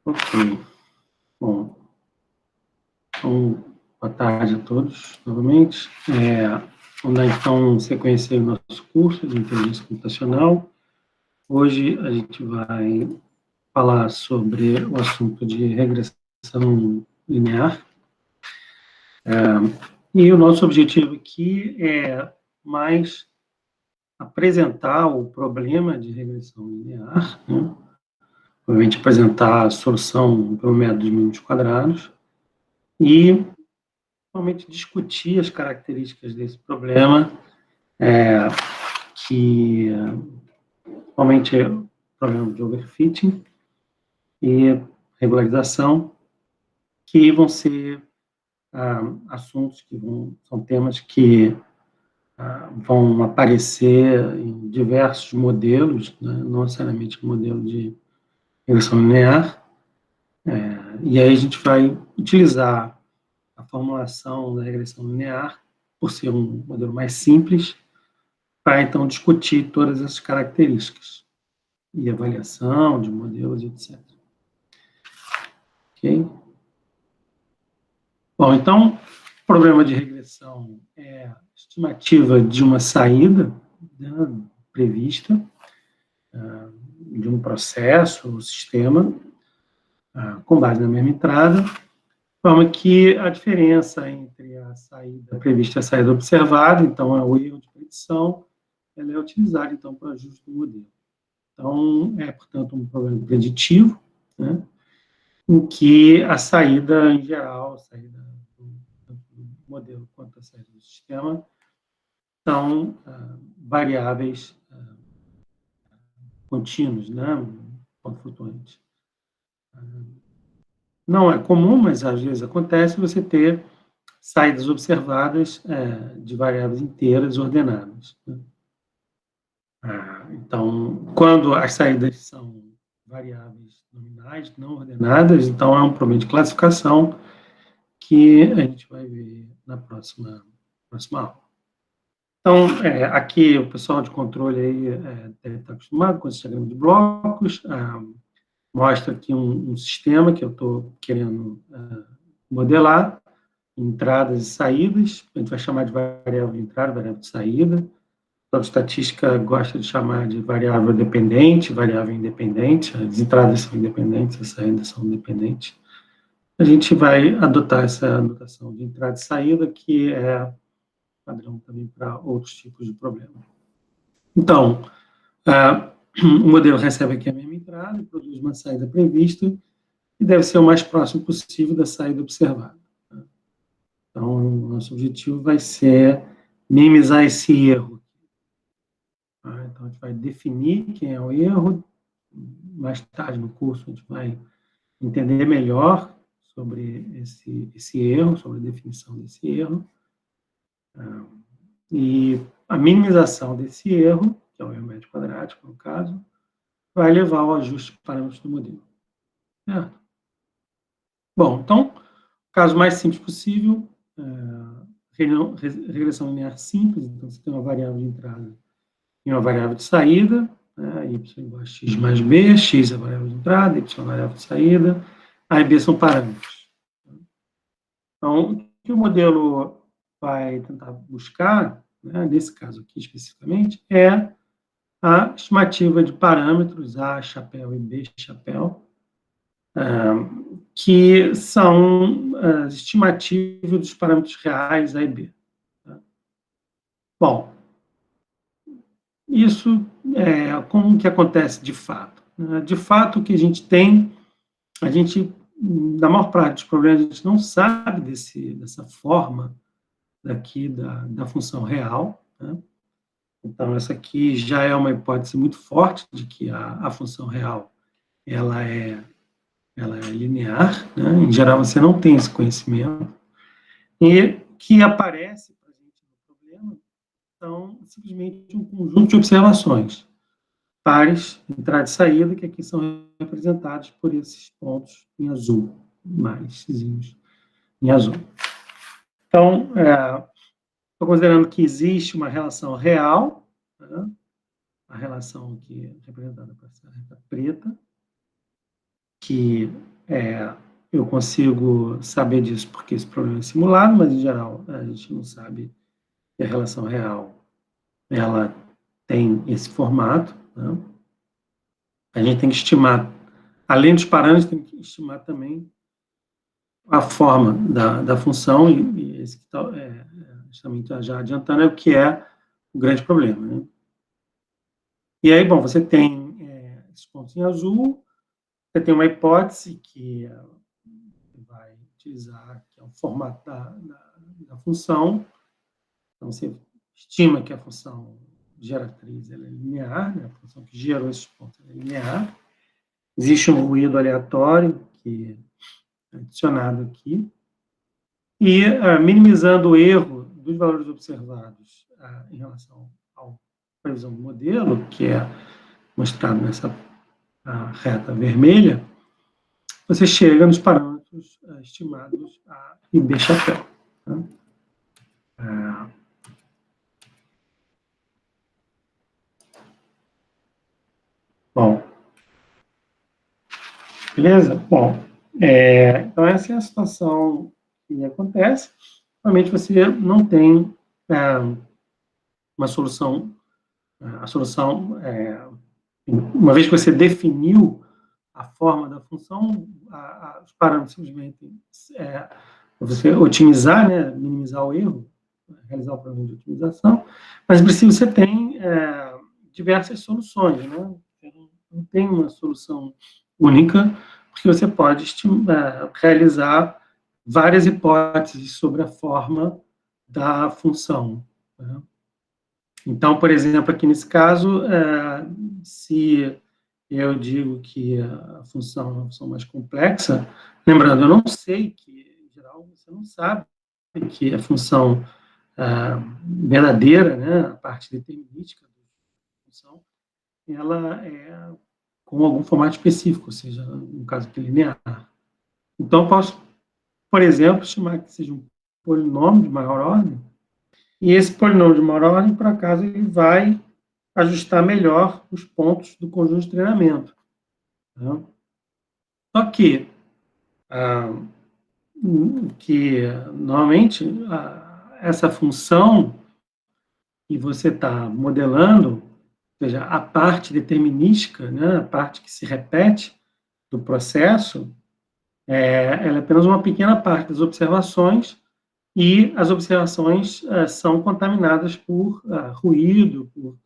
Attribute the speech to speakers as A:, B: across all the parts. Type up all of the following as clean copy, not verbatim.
A: Ok. Bom, então, boa tarde a todos, novamente. Vamos dar, então, sequência ao nosso curso de Inteligência Computacional. Hoje a gente vai falar sobre o assunto de regressão linear. E o nosso objetivo aqui é mais apresentar o problema de regressão linear, né? Obviamente apresentar a solução pelo método de mínimos quadrados e realmente discutir as características desse problema, que realmente é o problema de overfitting e regularização, que vão ser assuntos são temas que vão aparecer em diversos modelos, né, não necessariamente no modelo de regressão linear, e aí a gente vai utilizar a formulação da regressão linear, por ser um modelo mais simples, para, então, discutir todas essas características e avaliação de modelos, etc. Ok? Bom, então, o problema de regressão é a estimativa de uma saída, né, prevista, de um processo ou sistema, com base na mesma entrada, de forma que a diferença entre a saída prevista e a saída observada, então, é o erro de predição, ela é utilizada, então, para ajuste do modelo. Então, portanto, um problema preditivo, né, em que a saída, em geral, a saída do modelo quanto a saída do sistema, são variáveis contínuos, né, flutuantes. Não é comum, mas às vezes acontece você ter saídas observadas de variáveis inteiras ordenadas, né? Então, quando as saídas são variáveis nominais, não ordenadas, então é um problema de classificação que a gente vai ver na próxima aula. Então, aqui o pessoal de controle aí deve estar acostumado com esse diagrama de blocos, mostra aqui um sistema que eu estou querendo modelar, entradas e saídas, a gente vai chamar de variável de entrada, variável de saída. A estatística gosta de chamar de variável dependente, variável independente, as entradas são independentes, as saídas são independentes. A gente vai adotar essa anotação de entrada e saída, que é padrão também para outros tipos de problema. Então, o modelo recebe aqui a mesma entrada e produz uma saída prevista, e deve ser o mais próximo possível da saída observada. Então, o nosso objetivo vai ser minimizar esse erro. Então, a gente vai definir quem é o erro. Mais tarde no curso, a gente vai entender melhor sobre esse erro, sobre a definição desse erro. E a minimização desse erro, que é o erro médio quadrático, no caso, vai levar ao ajuste de parâmetros do modelo. Certo? Bom, então, o caso mais simples possível, regressão linear simples, então você tem uma variável de entrada e uma variável de saída, né, y igual a x mais b, x é a variável de entrada, y é a variável de saída, a e b são parâmetros. Então, o que o modelo vai tentar buscar, né, nesse caso aqui especificamente, é a estimativa de parâmetros A chapéu e B chapéu, que são as estimativas dos parâmetros reais A e B. Tá? Bom, isso como que acontece de fato? De fato, o que a gente tem, na maior parte dos problemas, a gente não sabe dessa forma daqui da função real, né? Então, essa aqui já é uma hipótese muito forte de que a função real ela é linear, né? Em geral, você não tem esse conhecimento, e que aparece para a gente no problema são simplesmente um conjunto de observações, pares, entrada e saída, que aqui são representados por esses pontos em azul, mais em azul. Então, estou considerando que existe uma relação real, né? A relação aqui é representada por essa reta preta, que eu consigo saber disso porque esse problema é simulado, mas, em geral, a gente não sabe que a relação real ela tem esse formato, né? A gente tem que estimar, além dos parâmetros, tem que estimar também a forma da função, e esse que está, justamente já adiantando, é o que é o grande problema, né? E aí, bom, você tem esses pontos em azul, você tem uma hipótese que vai utilizar, que é o formato da função. Então, você estima que a função geratriz ela é linear, né? A função que gerou esses pontos é linear. Existe um ruído aleatório que é adicionado aqui. E minimizando o erro dos valores observados em relação à previsão do modelo, que é mostrado nessa reta vermelha, você chega nos parâmetros estimados A e B chapéu. Tá? Bom, beleza? Bom, então essa é a situação que acontece. Realmente você não tem uma solução, a solução, uma vez que você definiu a forma da função, os parâmetros simplesmente você otimizar, né, minimizar o erro, realizar o programa de otimização, mas em princípio você tem diversas soluções, né? Não tem uma solução única, porque você pode realizar várias hipóteses sobre a forma da função, né? Então, por exemplo, aqui nesse caso, se eu digo que a função é uma função mais complexa, lembrando, eu não sei que, em geral, você não sabe que a função verdadeira, né, a parte determinística da função, ela é com algum formato específico, ou seja, no caso aqui, linear. Então, eu posso, por exemplo, estimar que seja um polinômio de maior ordem, e esse polinômio de maior ordem, por acaso, ele vai ajustar melhor os pontos do conjunto de treinamento. Tá? Só que, normalmente, essa função que você está modelando, ou seja, a parte determinística, né, a parte que se repete do processo, ela é apenas uma pequena parte das observações, e as observações são contaminadas por ruído, por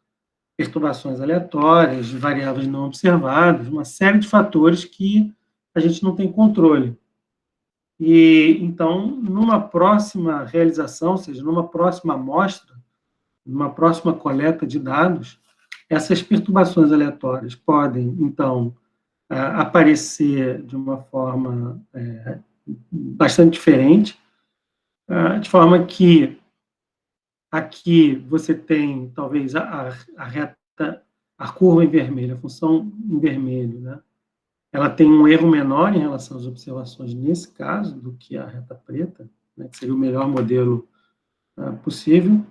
A: perturbações aleatórias, variáveis não observadas, uma série de fatores que a gente não tem controle. E, então, numa próxima realização, ou seja, numa próxima amostra, numa próxima coleta de dados, essas perturbações aleatórias podem, então, aparecer de uma forma bastante diferente, de forma que aqui você tem, talvez, a reta, a curva em vermelho, a função em vermelho, né? Ela tem um erro menor em relação às observações nesse caso do que a reta preta, né, que seria o melhor modelo possível,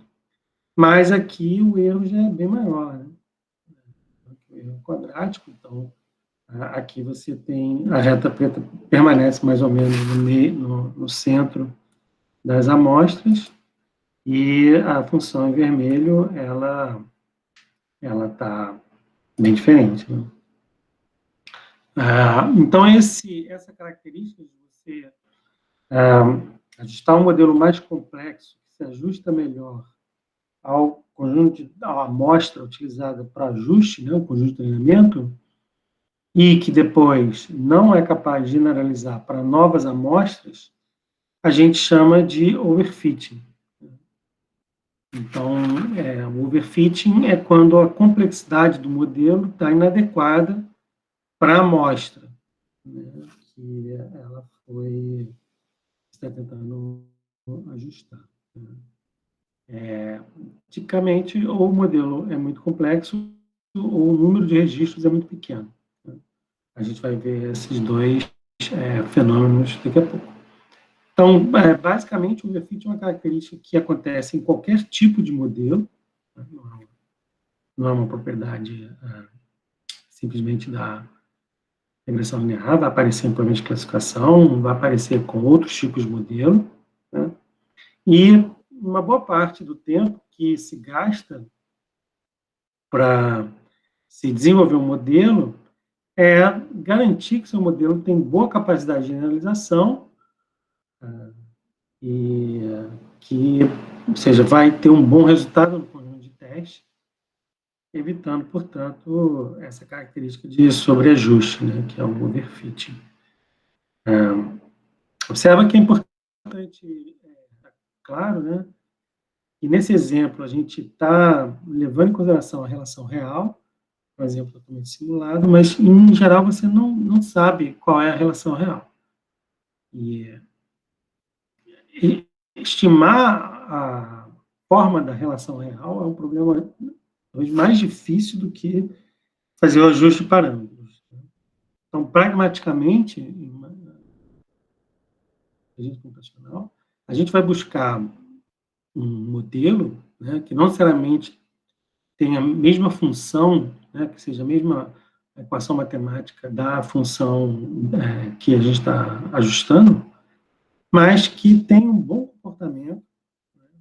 A: mas aqui o erro já é bem maior, né? O erro é quadrático, então aqui você tem a reta preta permanece mais ou menos no centro das amostras, e a função em vermelho, ela está bem diferente, né? Então, essa característica de você ajustar um modelo mais complexo, que se ajusta melhor ao conjunto, à amostra utilizada para ajuste, né, o conjunto de treinamento, e que depois não é capaz de generalizar para novas amostras, a gente chama de overfitting. Então, o overfitting é quando a complexidade do modelo está inadequada para a amostra, né, que ela está tentando ajustar. Né. Tipicamente, ou o modelo é muito complexo, ou o número de registros é muito pequeno. Né. A gente vai ver esses dois fenômenos daqui a pouco. Então, basicamente, o overfit é uma característica que acontece em qualquer tipo de modelo, né? Não é uma propriedade simplesmente regressão linear, vai aparecer em problemas de classificação, vai aparecer com outros tipos de modelo, né? E uma boa parte do tempo que se gasta para se desenvolver um modelo é garantir que seu modelo tem boa capacidade de generalização e que, ou seja, vai ter um bom resultado no conjunto de testes, evitando, portanto, essa característica de sobreajuste, né, que é o overfitting. Observa que é importante, claro, né, que nesse exemplo a gente está levando em consideração a relação real, um exemplo totalmente simulado, mas, em geral, você não sabe qual é a relação real. E estimar a forma da relação real é um problema talvez mais difícil do que fazer o ajuste de parâmetros. Então, pragmaticamente, em inteligência computacional, a gente vai buscar um modelo, né, que não necessariamente tenha a mesma função, né, que seja a mesma equação matemática da função que a gente está ajustando, mas que tenha um bom comportamento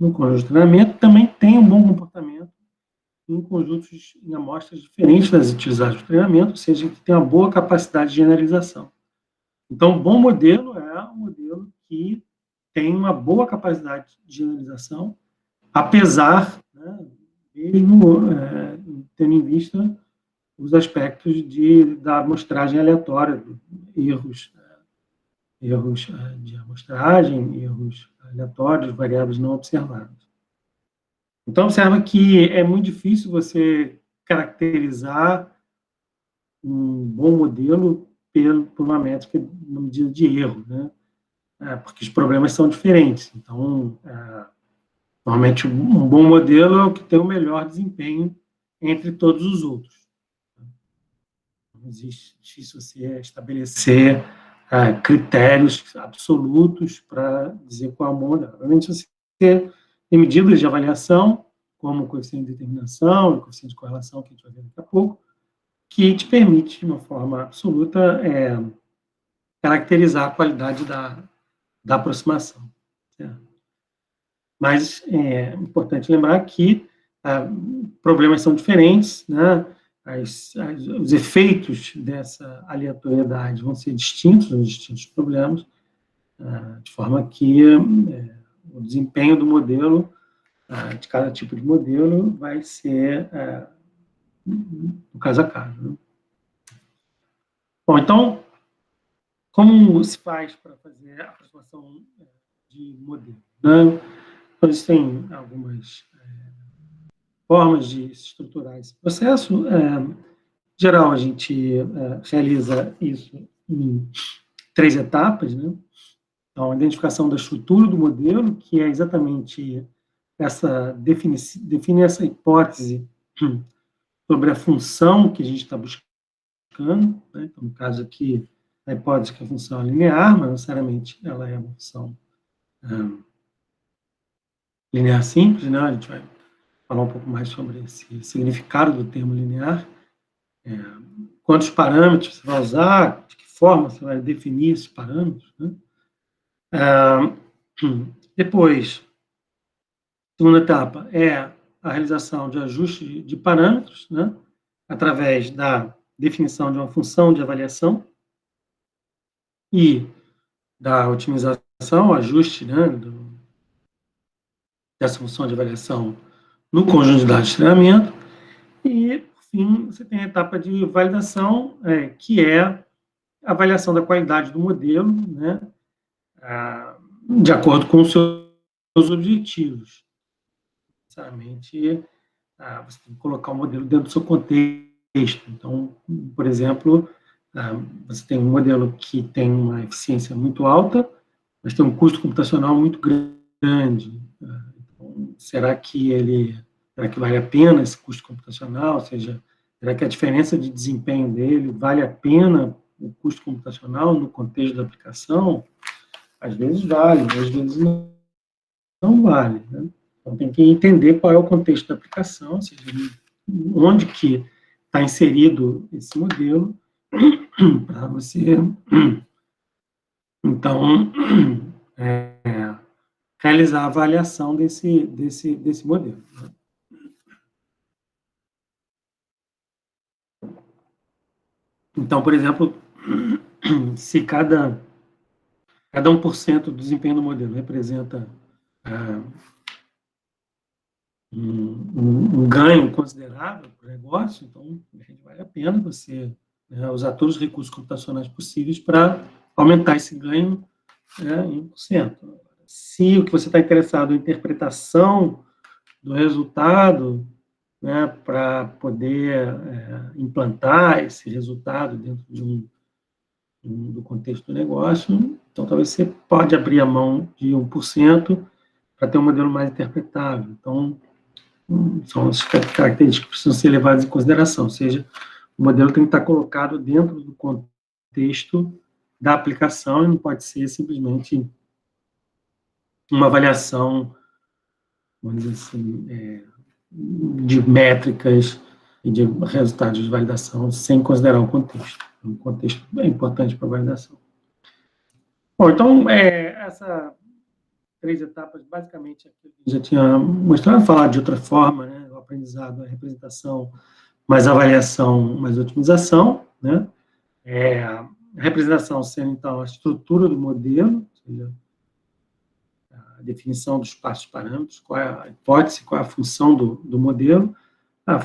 A: no conjunto de treinamento, também tem um bom comportamento em conjuntos, em amostras diferentes das utilizadas no treinamento, ou seja, que tem uma boa capacidade de generalização. Então, um bom modelo é um modelo que tem uma boa capacidade de generalização, apesar, né, mesmo tendo em vista os aspectos da amostragem aleatória, erros de amostragem, erros aleatórios, variáveis não observadas. Então, observa que é muito difícil você caracterizar um bom modelo por uma métrica na medida de erro, né? Porque os problemas são diferentes. Então, normalmente, um bom modelo é o que tem o melhor desempenho entre todos os outros. Não existe difícil você estabelecer critérios absolutos para dizer qual é o bom modelo. Obviamente, você tem medidas de avaliação, como o coeficiente de determinação, o coeficiente de correlação, que a gente vai ver daqui a pouco, que te permite, de uma forma absoluta, caracterizar a qualidade da aproximação. Certo? Mas é importante lembrar que problemas são diferentes, né? Os efeitos dessa aleatoriedade vão ser distintos nos distintos problemas, de forma que o desempenho do modelo, de cada tipo de modelo, vai ser no caso a caso. Né? Bom, então, como se faz para fazer a aproximação de modelo? Né? Então, existem algumas formas de estruturar esse processo. Em geral, a gente realiza isso em 3 etapas, né? Então, a identificação da estrutura do modelo, que é exatamente definir essa hipótese sobre a função que a gente está buscando, né? Então, no caso aqui, a hipótese que a função é linear, mas não necessariamente ela é uma função linear simples, né? A gente vai falar um pouco mais sobre esse significado do termo linear. Quantos parâmetros você vai usar, de que forma você vai definir esses parâmetros, né? Depois, segunda etapa é a realização de ajuste de parâmetros, né? Através da definição de uma função de avaliação e da otimização, ajuste, né, dessa função de avaliação no conjunto de dados de treinamento. E, por fim, você tem a etapa de validação, que é a avaliação da qualidade do modelo, né, de acordo com os seus objetivos. Necessariamente, você tem que colocar o modelo dentro do seu contexto. Então, por exemplo, você tem um modelo que tem uma eficiência muito alta, mas tem um custo computacional muito grande. Então, será que vale a pena esse custo computacional? Ou seja, será que a diferença de desempenho dele vale a pena o custo computacional no contexto da aplicação? Às vezes vale, às vezes não vale. Né? Então, tem que entender qual é o contexto da aplicação, ou seja, onde que está inserido esse modelo, para você, então, realizar a avaliação desse modelo. Então, por exemplo, se cada 1% do desempenho do modelo representa um ganho considerável para o negócio, então vale a pena você usar todos os recursos computacionais possíveis para aumentar esse ganho em 1%. Se o que você está interessado é a interpretação do resultado, para poder implantar esse resultado dentro do contexto do negócio, então talvez você pode abrir a mão de 1% para ter um modelo mais interpretável. Então, são as características que precisam ser levadas em consideração, ou seja, o modelo tem que estar colocado dentro do contexto da aplicação e não pode ser simplesmente uma avaliação, vamos dizer assim, de métricas e de resultados de validação sem considerar o contexto. O contexto é importante para a validação. Bom, então, essas 3 etapas, basicamente, aquilo que já tinha mostrado, falar de outra forma, o aprendizado, a representação, mais avaliação, mais otimização, a representação sendo, então, a estrutura do modelo, ou seja, a definição dos passos parâmetros, qual é a hipótese, qual é a função do modelo. A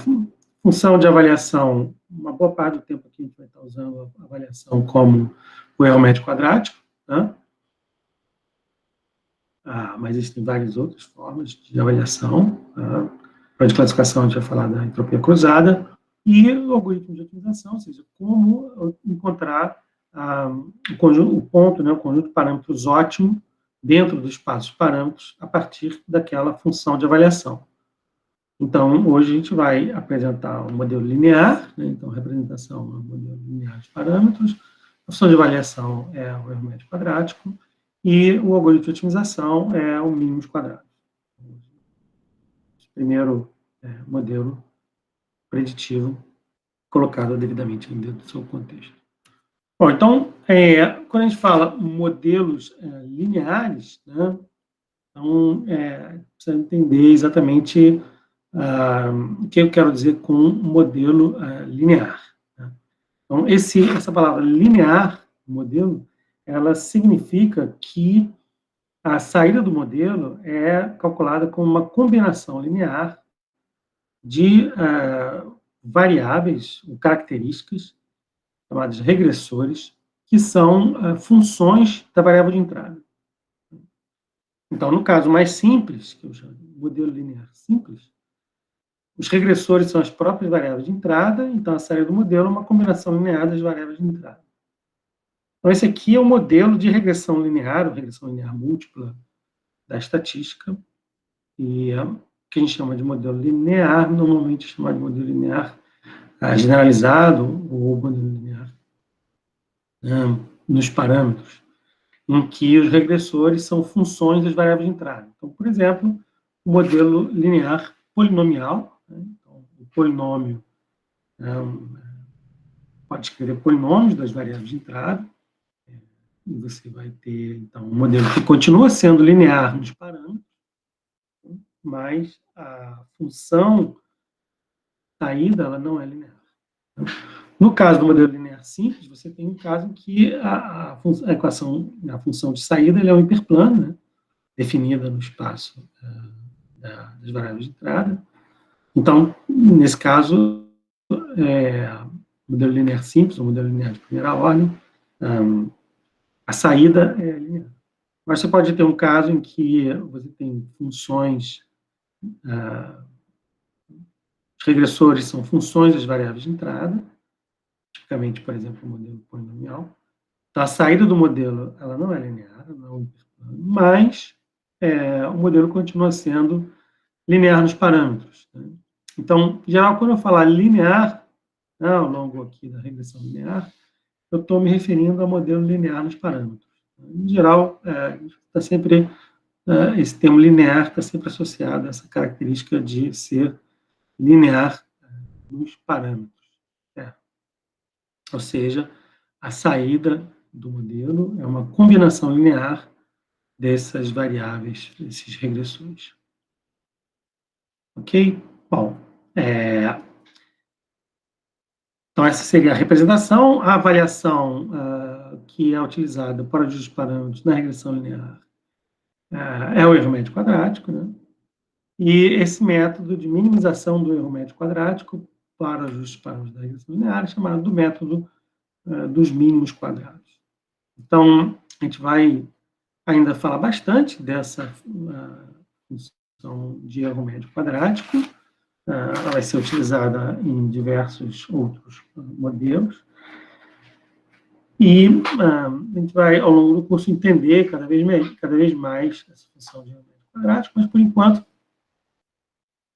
A: função de avaliação, uma boa parte do tempo aqui a gente vai estar usando a avaliação como o erro médio quadrático, mas existem várias outras formas de avaliação. Para de classificação, a gente vai falar da entropia cruzada, e o algoritmo de otimização, ou seja, como encontrar o ponto, o conjunto de parâmetros ótimo dentro do espaço de parâmetros a partir daquela função de avaliação. Então, hoje a gente vai apresentar um modelo linear, então, representação é um modelo linear de parâmetros, a função de avaliação é o erro médio quadrático, e o algoritmo de otimização é o mínimos quadrados. Primeiro modelo preditivo colocado devidamente dentro do seu contexto. Bom, então, quando a gente fala modelos lineares, então, precisa entender exatamente o que eu quero dizer com modelo linear. Então, essa palavra linear, modelo, ela significa que a saída do modelo é calculada como uma combinação linear de variáveis ou características, chamadas regressores, que são funções da variável de entrada. Então, no caso mais simples, que eu chamo de modelo linear simples, os regressores são as próprias variáveis de entrada, então a saída do modelo é uma combinação linear das variáveis de entrada. Então, esse aqui é o modelo de regressão linear, ou regressão linear múltipla da estatística, e que a gente chama de modelo linear, normalmente é chamado de modelo linear generalizado, ou modelo linear nos parâmetros, em que os regressores são funções das variáveis de entrada. Então, por exemplo, o modelo linear polinomial, então, o polinômio pode escrever polinômios das variáveis de entrada, e você vai ter, então, um modelo que continua sendo linear nos parâmetros, mas a função saída, ela não é linear. No caso do modelo linear simples, você tem um caso em que a função de saída é um hiperplano, definida no espaço das variáveis de entrada. Então, nesse caso, modelo linear simples, ou modelo linear de primeira ordem, a saída é linear. Mas você pode ter um caso em que você tem funções, os regressores são funções das variáveis de entrada, tipicamente, por exemplo, o modelo polinomial. Então, a saída do modelo, ela não é linear, não, mas o modelo continua sendo linear nos parâmetros. Então, em geral, quando eu falar linear, ao longo aqui da regressão linear, eu estou me referindo ao modelo linear nos parâmetros. Em geral, está sempre, esse termo linear está sempre associado a essa característica de ser linear nos parâmetros. Ou seja, a saída do modelo é uma combinação linear dessas variáveis, desses regressores. Ok? Bom, então essa seria a representação. A avaliação que é utilizada para ajustes de parâmetros na regressão linear é o erro médio quadrático, né? E esse método de minimização do erro médio quadrático para ajustes de parâmetros da regressão linear é chamado do método dos mínimos quadrados. Então, a gente vai ainda falar bastante dessa função de erro médio quadrático. Ela vai ser utilizada em diversos outros modelos. E a gente vai, ao longo do curso, entender cada vez mais essa função de erro médio quadrático, mas, por enquanto,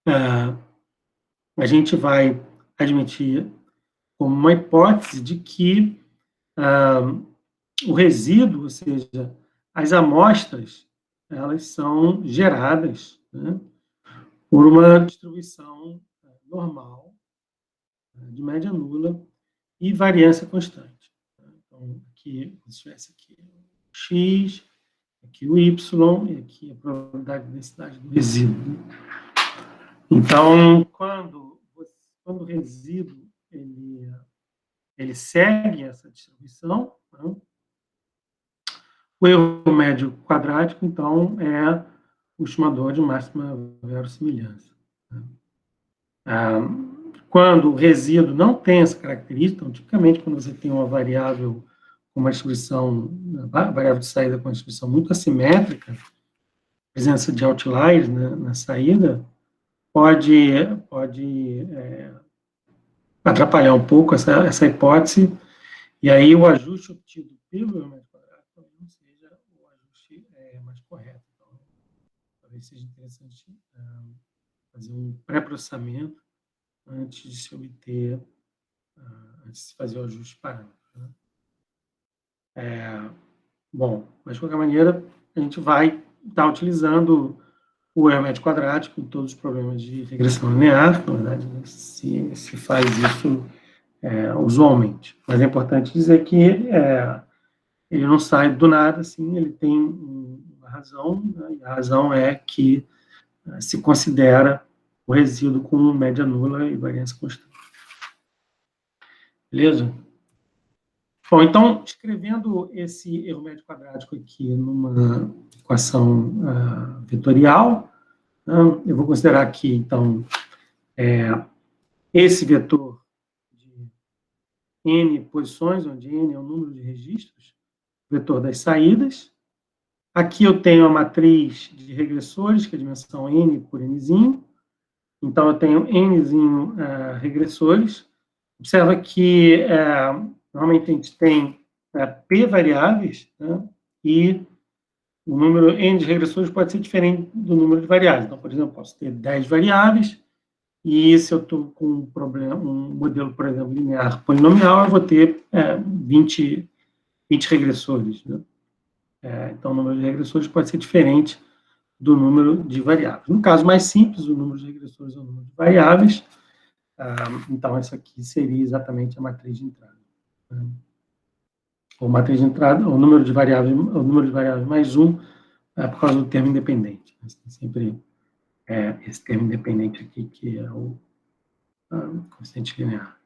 A: a gente vai admitir como uma hipótese de que o resíduo, ou seja, as amostras, elas são geradas, né, por uma distribuição normal, de média nula e variância constante. Então, aqui, se tivesse aqui o x, aqui o y, e aqui a probabilidade de densidade do resíduo. Então, quando o resíduo ele segue essa distribuição, né, o erro médio quadrático, então, é o estimador de máxima verossimilhança. Quando o resíduo não tem essa característica, então, tipicamente, quando você tem uma variável com uma distribuição, variável de saída com uma distribuição muito assimétrica, a presença de outliers, né, na saída, pode atrapalhar um pouco essa hipótese, e aí o ajuste obtido pelo erro médio quadrático talvez não seja o ajuste mais correto. Então, talvez seja interessante fazer um pré-processamento antes de se obter, antes de se fazer o ajuste de parâmetros. Né? Bom, mas de qualquer maneira, a gente vai estar utilizando o erro médio quadrático em todos os problemas de regressão linear. Na verdade, se faz isso usualmente. Mas é importante dizer que ele não sai do nada, assim, ele tem uma razão, né, e a razão é que se considera o resíduo com média nula e variância constante. Beleza? Bom, então, escrevendo esse erro médio quadrático aqui numa equação vetorial, né, eu vou considerar aqui, então, esse vetor de n posições, onde n é o número de registros, vetor das saídas. Aqui eu tenho a matriz de regressores, que é a dimensão n por nzinho. Então, eu tenho nzinho regressores. Observa que, normalmente, a gente tem p variáveis, né, e o número n de regressores pode ser diferente do número de variáveis. Então, por exemplo, eu posso ter 10 variáveis, e se eu estou com um modelo, por exemplo, linear polinomial, eu vou ter 20 regressores. Né? Então, o número de regressores pode ser diferente do número de variáveis. No caso mais simples, o número de regressores é o número de variáveis. Então, essa aqui seria exatamente a matriz de entrada. Né? Ou matriz de entrada, o número de variáveis mais 1, por causa do termo independente. Sempre esse termo independente aqui, que é o coeficiente linear.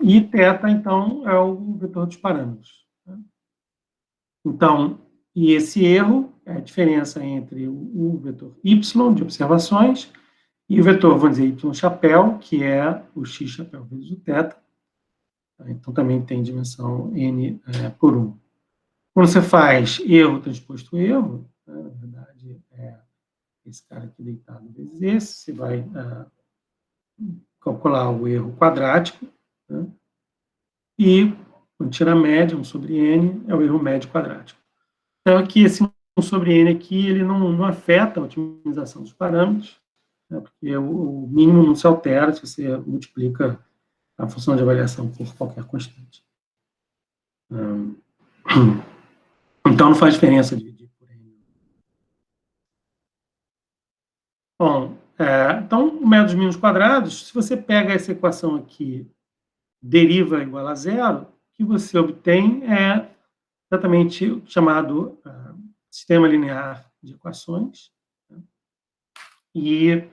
A: E θ, então, é o vetor dos parâmetros. Né? Então, e esse erro é a diferença entre o vetor y de observações e o vetor, vamos dizer, y chapéu, que é o x chapéu vezes o θ. Então, também tem dimensão n por 1. Quando você faz erro transposto erro, né, na verdade, esse cara aqui deitado vezes esse, você vai calcular o erro quadrático, né, e quando tira a média, 1 sobre n, é o erro médio quadrático. Então, aqui, esse 1 sobre n aqui, ele não afeta a otimização dos parâmetros, né, porque o mínimo não se altera se você multiplica a função de avaliação por qualquer constante. Então, não faz diferença dividir por n. Bom, então, o método dos mínimos quadrados, se você pega essa equação aqui deriva igual a zero, o que você obtém é exatamente o chamado sistema linear de equações, né? E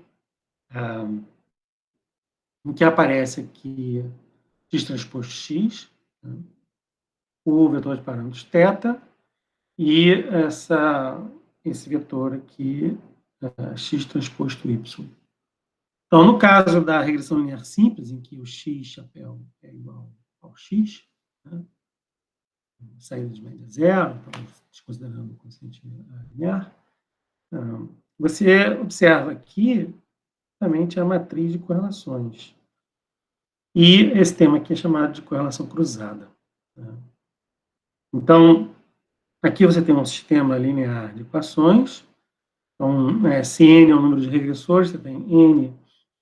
A: o que aparece aqui, x transposto x, né? O vetor de parâmetros θ, e esse vetor aqui, x transposto y. Então, no caso da regressão linear simples, em que o x chapéu é igual ao x, né? Saída de média zero, então, desconsiderando o quociente linear, você observa aqui justamente a matriz de correlações. E esse tema aqui é chamado de correlação cruzada, né? Então, aqui você tem um sistema linear de equações. Então, se n é o número de regressores, você tem n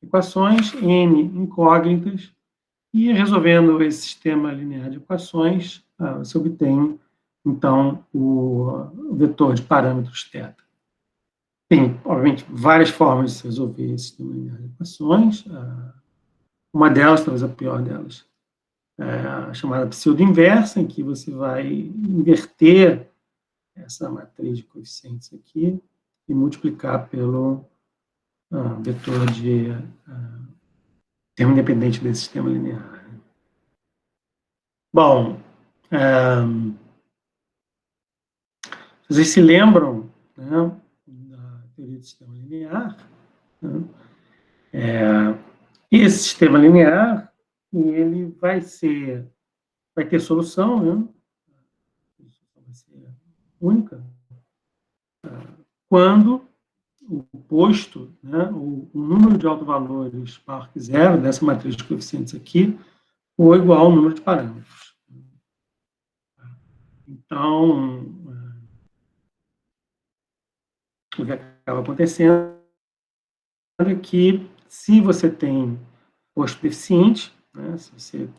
A: equações, n incógnitas, e resolvendo esse sistema linear de equações, você obtém, então, o vetor de parâmetros θ. Tem, obviamente, várias formas de se resolver esse sistema linear de equações. Uma delas, talvez a pior delas, é a chamada pseudo-inversa, em que você vai inverter essa matriz de coeficientes aqui e multiplicar pelo vetor de termo independente desse sistema linear. Bom, vocês se lembram, né, da teoria do sistema linear, né? Esse sistema linear, ele vai ter solução, né? Vai ser única, quando o posto, né, o número de autovalores maior que zero dessa matriz de coeficientes aqui, for igual ao número de parâmetros. Então, o que acaba acontecendo é que, se você tem posto deficiente, né, se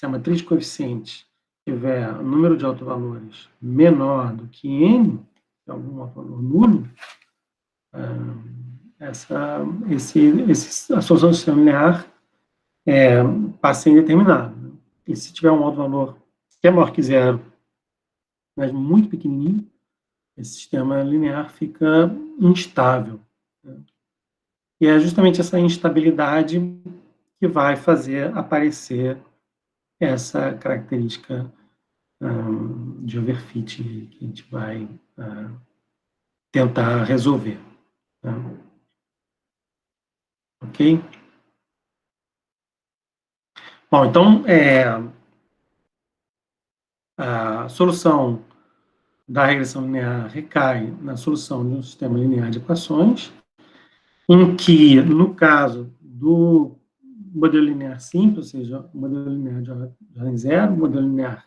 A: a matriz de coeficientes tiver um número de autovalores menor do que n, algum autovalor nulo, a solução do sistema linear passa a ser indeterminada. E se tiver um autovalor que é maior que zero, mas muito pequenininho, esse sistema linear fica instável, né? E é justamente essa instabilidade que vai fazer aparecer essa característica de overfit que a gente vai tentar resolver, tá? Ok? Bom, então, a solução da regressão linear recai na solução de um sistema linear de equações, em que, no caso do modelo linear simples, ou seja, o modelo linear de ordem zero, o modelo linear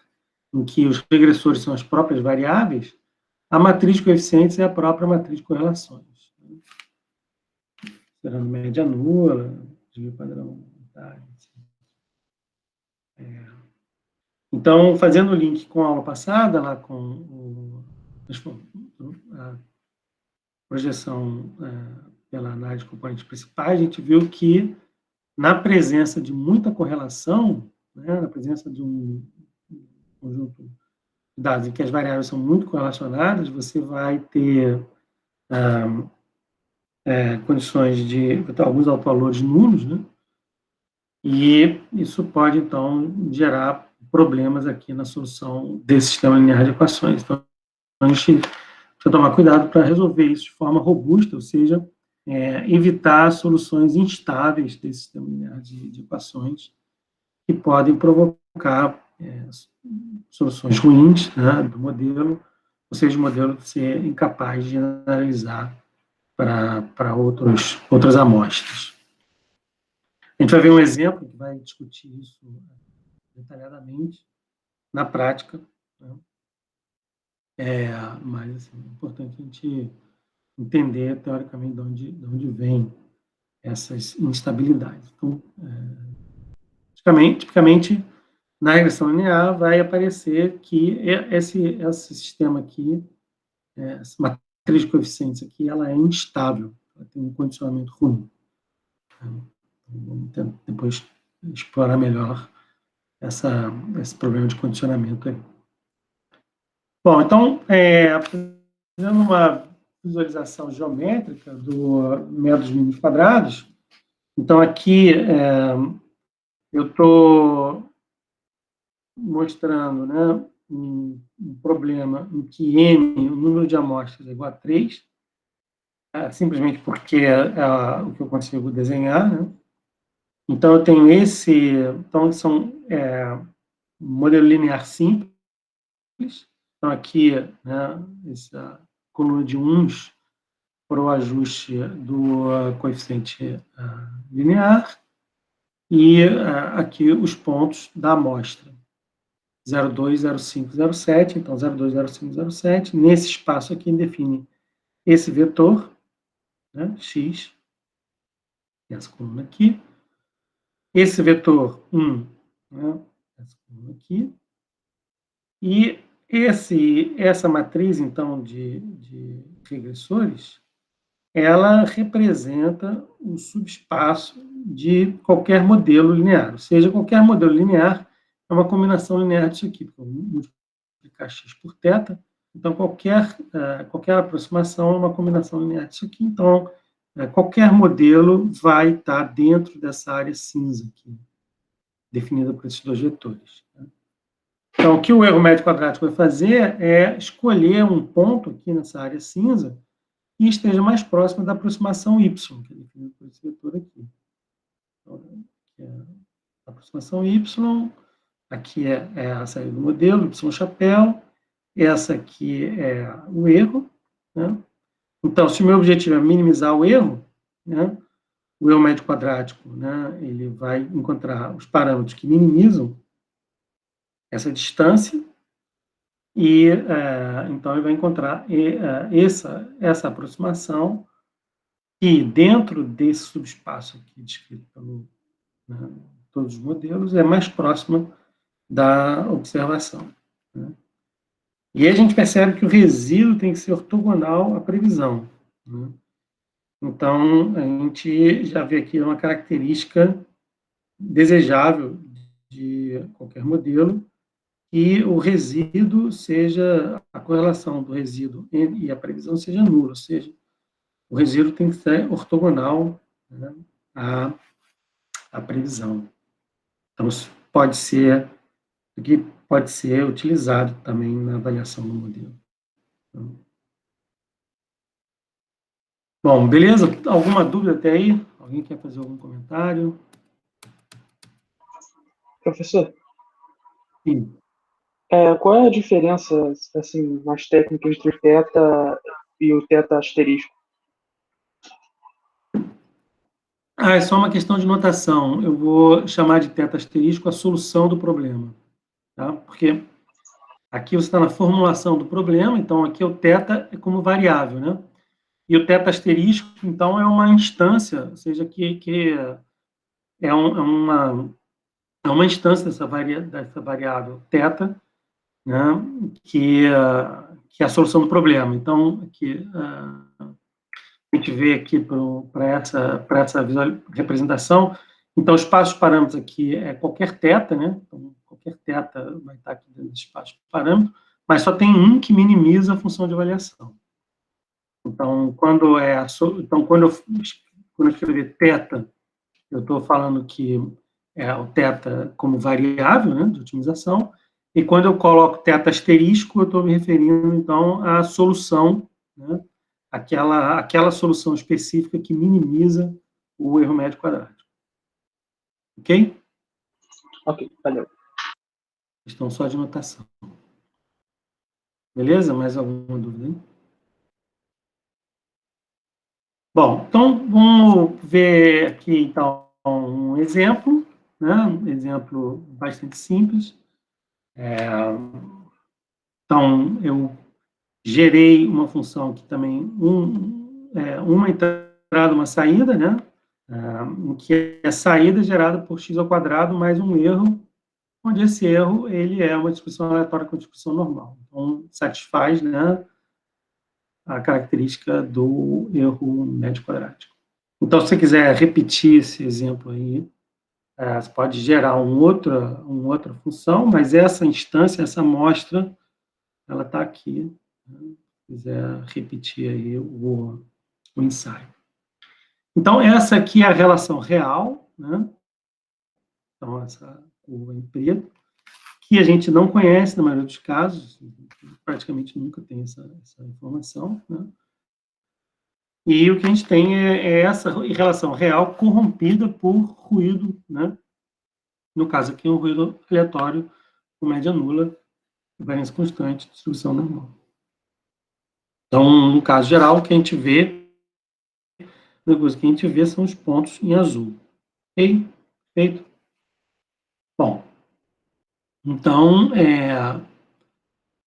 A: em que os regressores são as próprias variáveis, a matriz de coeficientes é a própria matriz de correlações, né? Considerando média nula, desvio padrão. Então, fazendo o link com a aula passada, lá com a projeção pela análise de componentes principais, a gente viu que, na presença de muita correlação, né, na presença de um conjunto de dados em que as variáveis são muito correlacionadas, você vai ter condições de ter alguns autovalores nulos, né? E isso pode, então, gerar problemas aqui na solução desse sistema linear de equações. Então, a gente precisa tomar cuidado para resolver isso de forma robusta, ou seja, evitar soluções instáveis desse sistema linear de equações, que podem provocar soluções ruins, né, do modelo, ou seja, o modelo ser incapaz de generalizar para outras amostras. A gente vai ver um exemplo que vai discutir isso detalhadamente na prática, né? Mas assim, é importante a gente entender, teoricamente, de onde vem essas instabilidades. Então, tipicamente, na regressão linear, vai aparecer que esse sistema aqui, essa matriz de coeficientes aqui, ela é instável, ela tem um condicionamento ruim. Então, vamos depois explorar melhor esse problema de condicionamento aí. Bom, então, fazendo uma visualização geométrica do método dos mínimos quadrados, então aqui eu estou mostrando, né, um problema em que n, o número de amostras, é igual a 3, simplesmente porque é o que eu consigo desenhar, né? Então, eu tenho então, são modelo linear simples. Então, aqui, né, essa coluna de uns para o ajuste do coeficiente linear, e aqui os pontos da amostra. 0,2, 0,5, 0,7, então 0,2, 0,5, 0,7. Nesse espaço aqui, define esse vetor, né, x, essa coluna aqui. Esse vetor 1, né, essa coluna aqui. E essa matriz, então, de regressores, ela representa o subespaço de qualquer modelo linear. Ou seja, qualquer modelo linear é uma combinação linear disso aqui, porque eu vou multiplicar x por θ, então qualquer aproximação é uma combinação linear disso aqui, então qualquer modelo vai estar dentro dessa área cinza aqui, definida por esses dois vetores. Então, o que o erro médio quadrático vai fazer é escolher um ponto aqui nessa área cinza que esteja mais próximo da aproximação y, que é definida por esse vetor aqui. Então, aqui é a aproximação y, aqui é a saída do modelo, y chapéu, essa aqui é o erro, né? Então, se o meu objetivo é minimizar o erro, né, o erro médio quadrático, né, ele vai encontrar os parâmetros que minimizam essa distância, e então ele vai encontrar essa aproximação, que dentro desse subespaço aqui descrito pelo todos os modelos, é mais próxima da observação, né? E aí a gente percebe que o resíduo tem que ser ortogonal à previsão, né? Então, a gente já vê aqui uma característica desejável de qualquer modelo, que o resíduo seja, a correlação do resíduo e a previsão seja nula, ou seja, o resíduo tem que ser ortogonal, né, à previsão. Então, isso pode ser utilizado também na avaliação do modelo. Bom, beleza? Alguma dúvida até aí? Alguém quer fazer algum comentário?
B: Professor,
A: Sim.
B: qual é a diferença, assim, mais técnica entre o θ e o θ asterisco?
A: É só uma questão de notação. Eu vou chamar de θ asterisco a solução do problema, tá? Porque aqui você está na formulação do problema, então aqui o θ é como variável, né? E o θ asterisco, então, é uma instância, ou seja, que é uma instância dessa variável θ, né, que é a solução do problema. Então, aqui, a gente vê aqui para essa representação, então, os espaços de parâmetros aqui é qualquer θ, né? Então, qualquer θ vai estar aqui dentro desse espaço de parâmetro, mas só tem um que minimiza a função de avaliação. Então, quando eu escrever θ, eu estou falando que é o θ como variável, né, de otimização, e quando eu coloco θ asterisco, eu estou me referindo, então, à solução, né, aquela solução específica que minimiza o erro médio quadrático. Ok?
B: Ok, valeu.
A: Questão só de notação. Beleza? Mais alguma dúvida aí? Bom, então, vamos ver aqui, então, um exemplo, né? Um exemplo bastante simples. Então, eu gerei uma função que também, uma entrada, uma saída, né? Que é a saída gerada por x ao quadrado mais um erro, onde esse erro ele é uma distribuição aleatória com distribuição normal. Então, satisfaz, né, a característica do erro médio quadrático. Então, se você quiser repetir esse exemplo aí, você pode gerar uma outra função, mas essa instância, essa amostra, ela está aqui. Né? Se quiser repetir aí o ensaio. Então, essa aqui é a relação real, né? Então, essa curva em preto, que a gente não conhece na maioria dos casos, praticamente nunca tem essa informação, né? E o que a gente tem é essa relação real corrompida por ruído, né? No caso aqui, um ruído aleatório com média nula, variância constante, distribuição normal. Então, no caso geral, o que a gente vê, a coisa que a gente vê são os pontos em azul. Ok? Feito? Bom, então,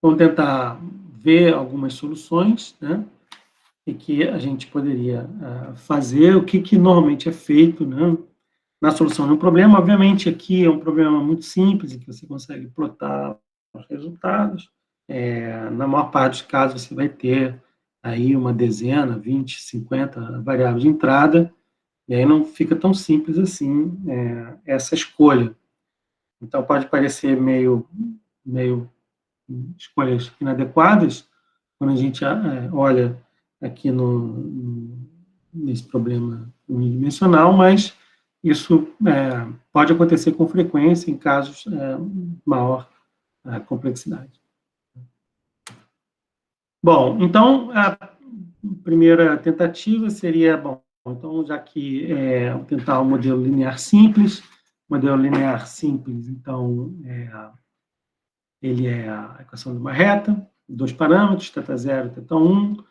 A: vamos tentar ver algumas soluções, né? E que a gente poderia fazer, o que normalmente é feito, né? Na solução de um problema. Obviamente, aqui é um problema muito simples, em que você consegue plotar os resultados. Na maior parte dos casos, você vai ter aí uma dezena, 20, 50 variáveis de entrada, e aí não fica tão simples assim essa escolha. Então, pode parecer meio escolhas inadequadas, quando a gente olha aqui nesse problema unidimensional, mas isso pode acontecer com frequência em casos de maior complexidade. Bom, então, a primeira tentativa seria, então, já que vou tentar um modelo linear simples, então, ele é a equação de uma reta, 2 parâmetros, θ0 e θ1,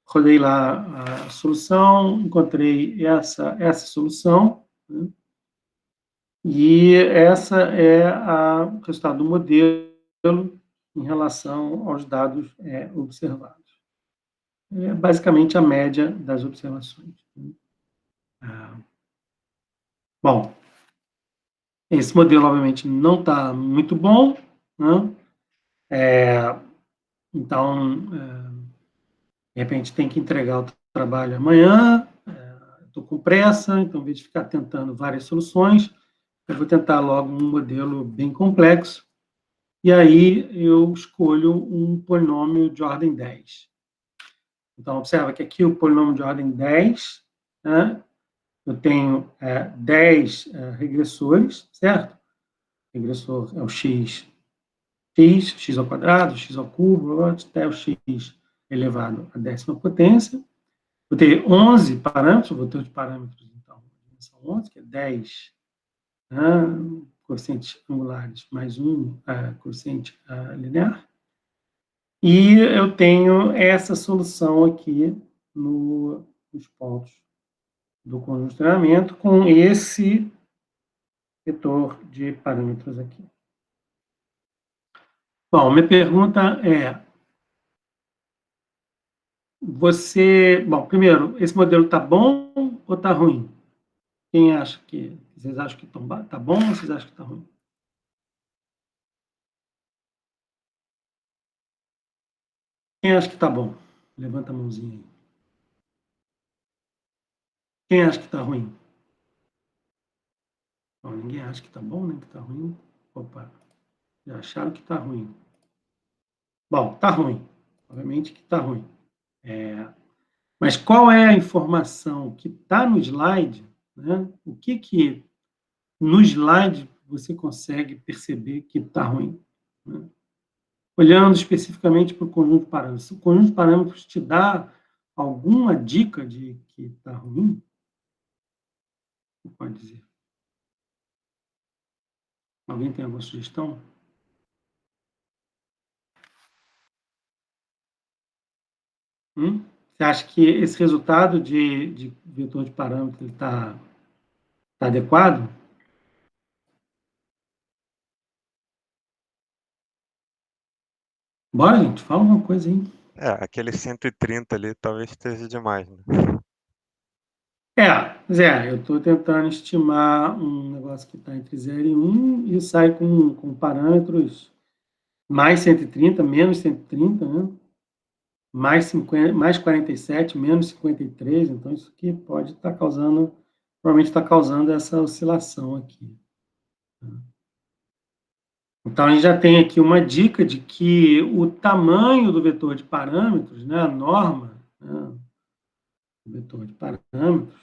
A: rodei lá a solução, encontrei essa solução, né? E essa é o resultado do modelo em relação aos dados observados. É basicamente a média das observações. Bom, esse modelo, obviamente, não está muito bom, né? Então, de repente, tem que entregar o trabalho amanhã, estou com pressa, então, em vez de ficar tentando várias soluções, eu vou tentar logo um modelo bem complexo, e aí eu escolho um polinômio de ordem 10. Então, observa que aqui o polinômio de ordem 10, né, eu tenho 10 regressores, certo? O regressor é o x ao quadrado, x ao cubo, até o x elevado à 10ª potência. Vou ter 11 parâmetros, vou ter os parâmetros, então, dimensão 11, que é 10 coeficientes angulares mais um coeficiente linear. E eu tenho essa solução aqui nos pontos do conjunto de treinamento com esse vetor de parâmetros aqui. Bom, minha pergunta é, primeiro, esse modelo está bom ou está ruim? Vocês acham que está bom ou vocês acham que está ruim? Quem acha que está bom? Levanta a mãozinha aí. Quem acha que está ruim? Bom, ninguém acha que está bom, nem que está ruim. Opa, já acharam que está ruim. Bom, está ruim. Obviamente que está ruim. Mas qual é a informação que está no slide, né? O que no slide você consegue perceber que está ruim, né? Olhando especificamente para o conjunto de parâmetros. O conjunto de parâmetros te dá alguma dica de que está ruim? Você pode dizer? Alguém tem alguma sugestão? Você acha que esse resultado de vetor de parâmetro está adequado? Bora, gente, fala uma coisa aí.
C: Aquele 130 ali talvez esteja demais, né?
A: Zé, eu estou tentando estimar um negócio que está entre 0 e 1 e sai com parâmetros mais 130, menos 130, né? Mais 50, mais 47, menos 53, então isso aqui pode estar causando, provavelmente está causando essa oscilação aqui. Então, a gente já tem aqui uma dica de que o tamanho do vetor de parâmetros, né, a norma, né, do vetor de parâmetros,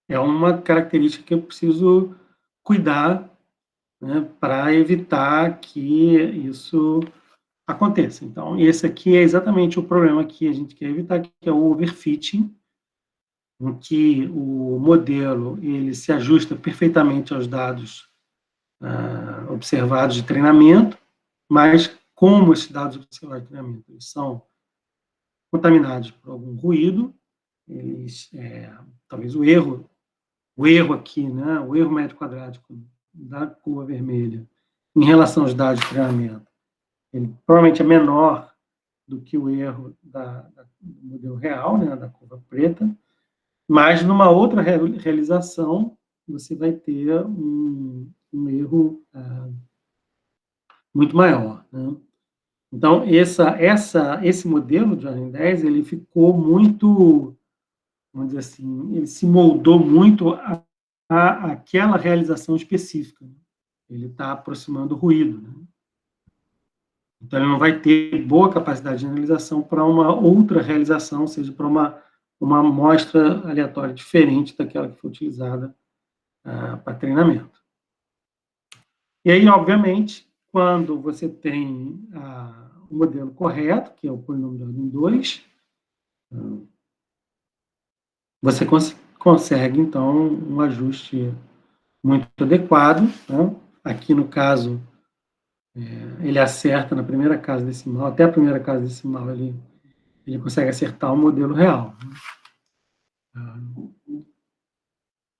A: é uma característica que eu preciso cuidar, né, para evitar que isso aconteça. Então, esse aqui é exatamente o problema que a gente quer evitar, que é o overfitting, em que o modelo ele se ajusta perfeitamente aos dados observados de treinamento, mas como esses dados observados de treinamento eles são contaminados por algum ruído, eles, talvez o erro aqui, né, o erro médio quadrático da curva vermelha em relação aos dados de treinamento, ele provavelmente é menor do que o erro do modelo real, né, da curva preta, mas numa outra realização você vai ter um erro muito maior, né? Então, esse modelo de ordem 10, ele ficou muito, vamos dizer assim, ele se moldou muito a aquela realização específica. Ele está aproximando o ruído, né? Então, ele não vai ter boa capacidade de analisação para uma outra realização, ou seja, para uma amostra aleatória diferente daquela que foi utilizada para treinamento. E aí, obviamente, quando você tem o modelo correto, que é o polinômio de ordem 2, você consegue, então, um ajuste muito adequado, né? Aqui, no caso, ele acerta na primeira casa decimal, até a primeira casa decimal ele consegue acertar o modelo real.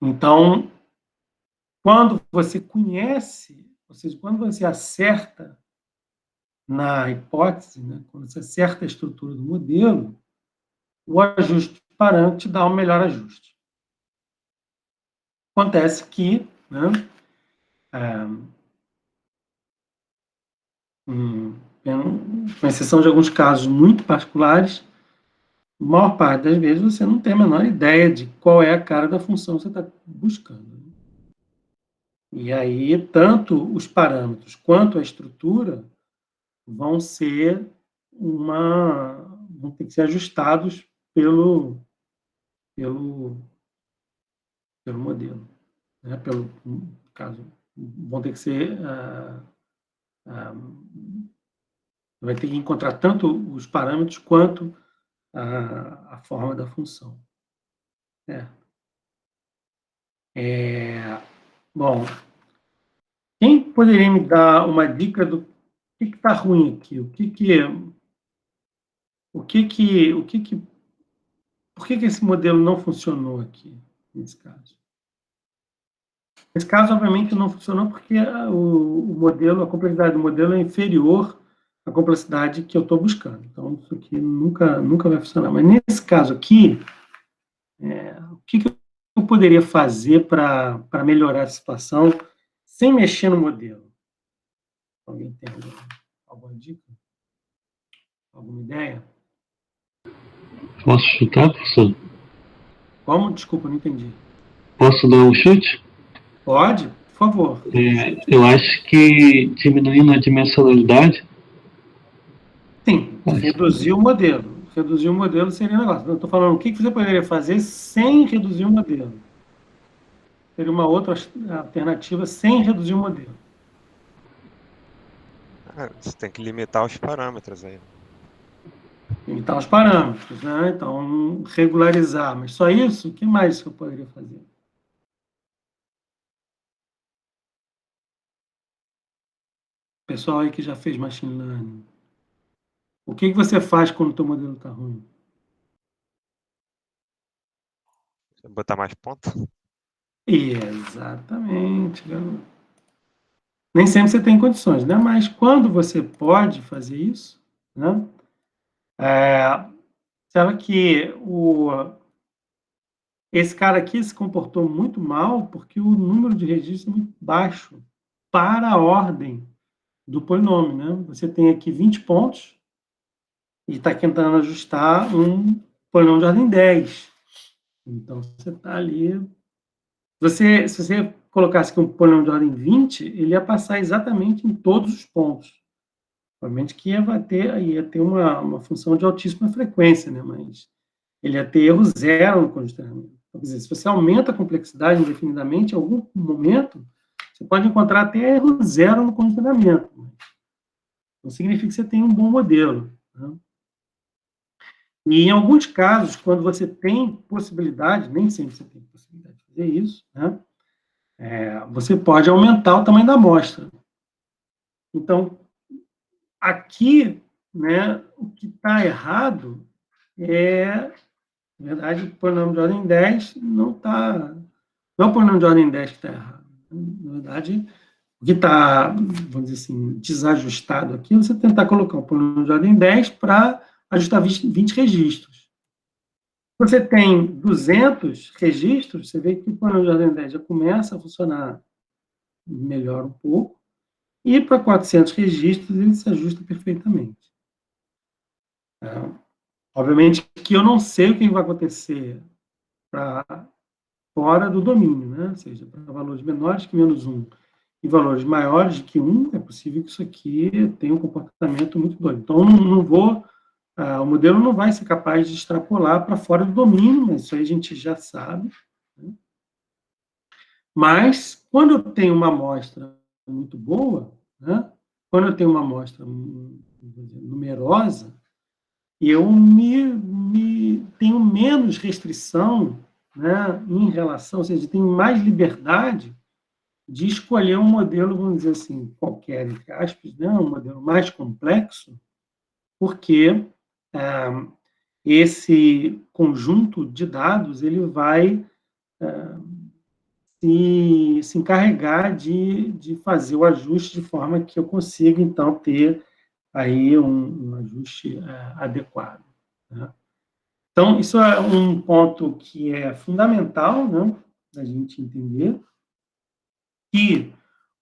A: Então, quando você conhece, ou seja, quando você acerta na hipótese, né, quando você acerta a estrutura do modelo, o ajuste de parâmetro te dá um melhor ajuste. Acontece que, né, com exceção de alguns casos muito particulares, a maior parte das vezes você não tem a menor ideia de qual é a cara da função que você está buscando. E aí, tanto os parâmetros quanto a estrutura vão ter que ser ajustados pelo modelo, né? Pelo caso, vão ter que ser vai ter que encontrar tanto os parâmetros quanto a forma da função. Bom, quem poderia me dar uma dica do que está ruim aqui? Por que esse modelo não funcionou aqui, nesse caso? Nesse caso, obviamente, não funcionou porque a complexidade do modelo é inferior à complexidade que eu estou buscando. Então, isso aqui nunca vai funcionar. Mas, nesse caso aqui, o que eu poderia fazer para melhorar a situação sem mexer no modelo? Alguém tem alguma dica? Alguma ideia?
D: Posso chutar, professor?
A: Como? Desculpa, não entendi.
D: Posso dar um chute?
A: Pode? Por favor.
D: Eu acho que diminuindo a dimensionalidade.
A: Sim, reduzir o modelo. Reduzir o modelo seria um negócio. Eu estou falando o que você poderia fazer sem reduzir o modelo. Seria uma outra alternativa sem reduzir o modelo.
C: Você tem que limitar os parâmetros aí.
A: Limitar os parâmetros, né? Então, regularizar. Mas só isso? O que mais que eu poderia fazer? Pessoal aí que já fez machine learning. O que você faz quando o teu modelo está ruim?
C: Botar mais ponto?
A: Exatamente, garoto. Nem sempre você tem condições, né? Mas quando você pode fazer isso, né? Sabe que esse cara aqui se comportou muito mal porque o número de registros é muito baixo para a ordem do polinômio, né? Você tem aqui 20 pontos e está tentando ajustar um polinômio de ordem 10. Então, você está ali... Se você colocasse aqui um polinômio de ordem 20, ele ia passar exatamente em todos os pontos. Obviamente que ia ter uma função de altíssima frequência, né? Mas ele ia ter erro zero no congestionamento. Então, quer dizer, se você aumenta a complexidade indefinidamente, em algum momento, você pode encontrar até erro zero no congestionamento. Não significa que você tem um bom modelo, né? E, em alguns casos, quando você tem possibilidade, nem sempre você tem possibilidade de fazer isso, né? Você pode aumentar o tamanho da amostra. Então, aqui, né, o que está errado na verdade, o polinômio de ordem 10 não é o polinômio de ordem 10 que está errado. Na verdade, o que está, vamos dizer assim, desajustado aqui é você tentar colocar o polinômio de ordem 10 para ajustar 20 registros. Se você tem 200 registros, você vê que o polinômio de ordem 10 já começa a funcionar melhor um pouco, e para 400 registros ele se ajusta perfeitamente. Obviamente que eu não sei o que vai acontecer para fora do domínio, né? Ou seja, para valores menores que -1 e valores maiores que 1, é possível que isso aqui tenha um comportamento muito doido. Então, o modelo não vai ser capaz de extrapolar para fora do domínio, mas isso aí a gente já sabe, né? Mas, quando eu tenho uma amostra muito boa, né? Quando eu tenho uma amostra numerosa, eu tenho menos restrição, né, em relação, ou seja, tenho mais liberdade de escolher um modelo, vamos dizer assim, qualquer, entre aspas, né, um modelo mais complexo, porque esse conjunto de dados ele vai se encarregar de fazer o ajuste de forma que eu consiga, então, ter aí um ajuste adequado, né? Então, isso é um ponto que é fundamental, né, da gente entender que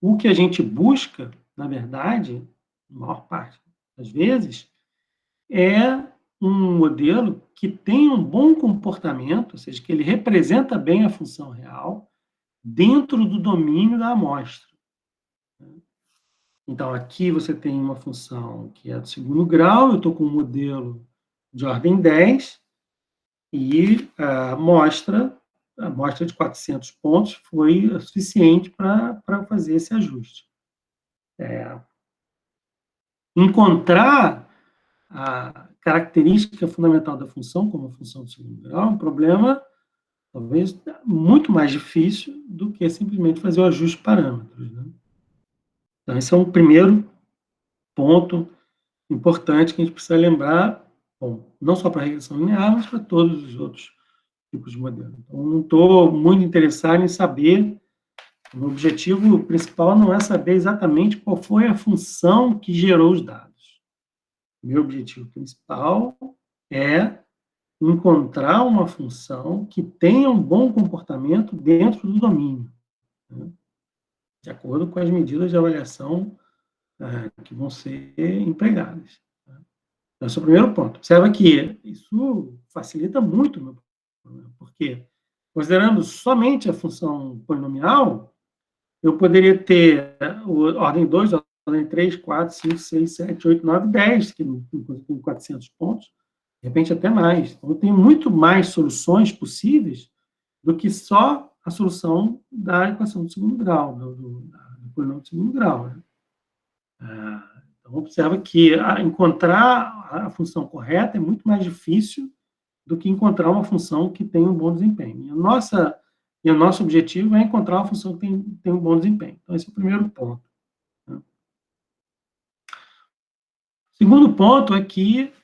A: o que a gente busca, na verdade, na maior parte das vezes, é um modelo que tem um bom comportamento, ou seja, que ele representa bem a função real dentro do domínio da amostra. Então, aqui você tem uma função que é do segundo grau, eu estou com um modelo de ordem 10, e a amostra de 400 pontos foi suficiente para fazer esse ajuste. Encontrar a característica fundamental da função, como a função de segundo grau, é um problema, talvez, muito mais difícil do que simplesmente fazer o ajuste de parâmetros, né? Então, esse é um primeiro ponto importante que a gente precisa lembrar, bom, não só para a regressão linear, mas para todos os outros tipos de modelo. Então, não estou muito interessado em saber, o objetivo principal não é saber exatamente qual foi a função que gerou os dados. O meu objetivo principal é encontrar uma função que tenha um bom comportamento dentro do domínio, né, de acordo com as medidas de avaliação que vão ser empregadas. Então, esse é o primeiro ponto. Observa que isso facilita muito o meu problema, porque, considerando somente a função polinomial, eu poderia ter ordem 2, ordem 3, 4, 5, 6, 7, 8, 9, 10, que tem 400 pontos, de repente até mais. Então, eu tenho muito mais soluções possíveis do que só a solução da equação do segundo grau, do polinômio do segundo grau, né? Então, observa que encontrar a função correta é muito mais difícil do que encontrar uma função que tem um bom desempenho. E o nosso objetivo é encontrar uma função que tem um bom desempenho. Então, esse é o primeiro ponto, né? O segundo ponto é que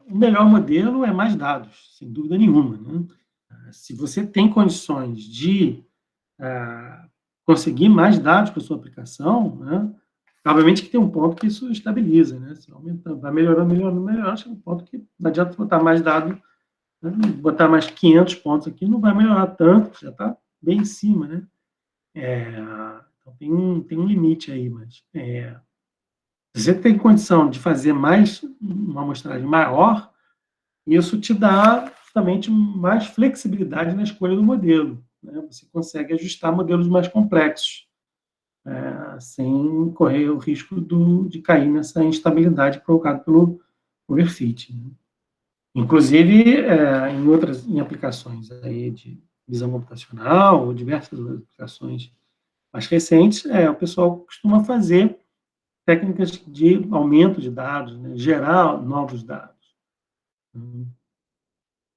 A: o melhor modelo é mais dados, sem dúvida nenhuma, né? Se você tem condições de conseguir mais dados para a sua aplicação, né, obviamente que tem um ponto que isso estabiliza, né? Se vai melhorando, chega um ponto que não adianta botar mais dados, né? Botar mais 500 pontos aqui não vai melhorar tanto, já está bem em cima, né? Então tem um limite aí, mas se você tem condição de fazer uma amostragem maior, isso te dá justamente mais flexibilidade na escolha do modelo, né, você consegue ajustar modelos mais complexos, sem correr o risco de cair nessa instabilidade provocada pelo overfit, né? Inclusive, em aplicações aí de visão computacional, ou diversas aplicações mais recentes, o pessoal costuma fazer técnicas de aumento de dados, né, gerar novos dados.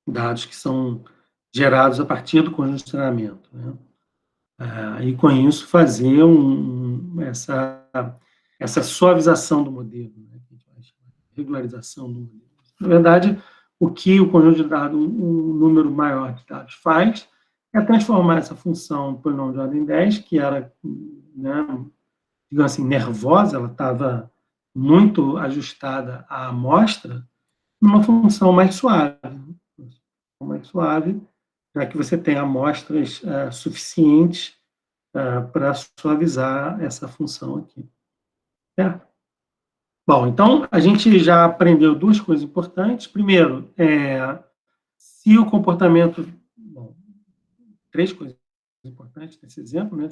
A: Dados que são gerados a partir do congestionamento, né? E com isso fazer essa suavização do modelo, né? Regularização do modelo. Na verdade, o que o conjunto de dados, um número maior de dados faz, é transformar essa função polinômio de ordem 10, que era, né, digamos assim, nervosa, ela estava muito ajustada à amostra, numa função mais suave. Mais suave, já que você tem amostras suficientes para suavizar essa função aqui. Certo? Bom, então, a gente já aprendeu duas coisas importantes. Primeiro, se o comportamento... Bom, três coisas importantes nesse exemplo, né?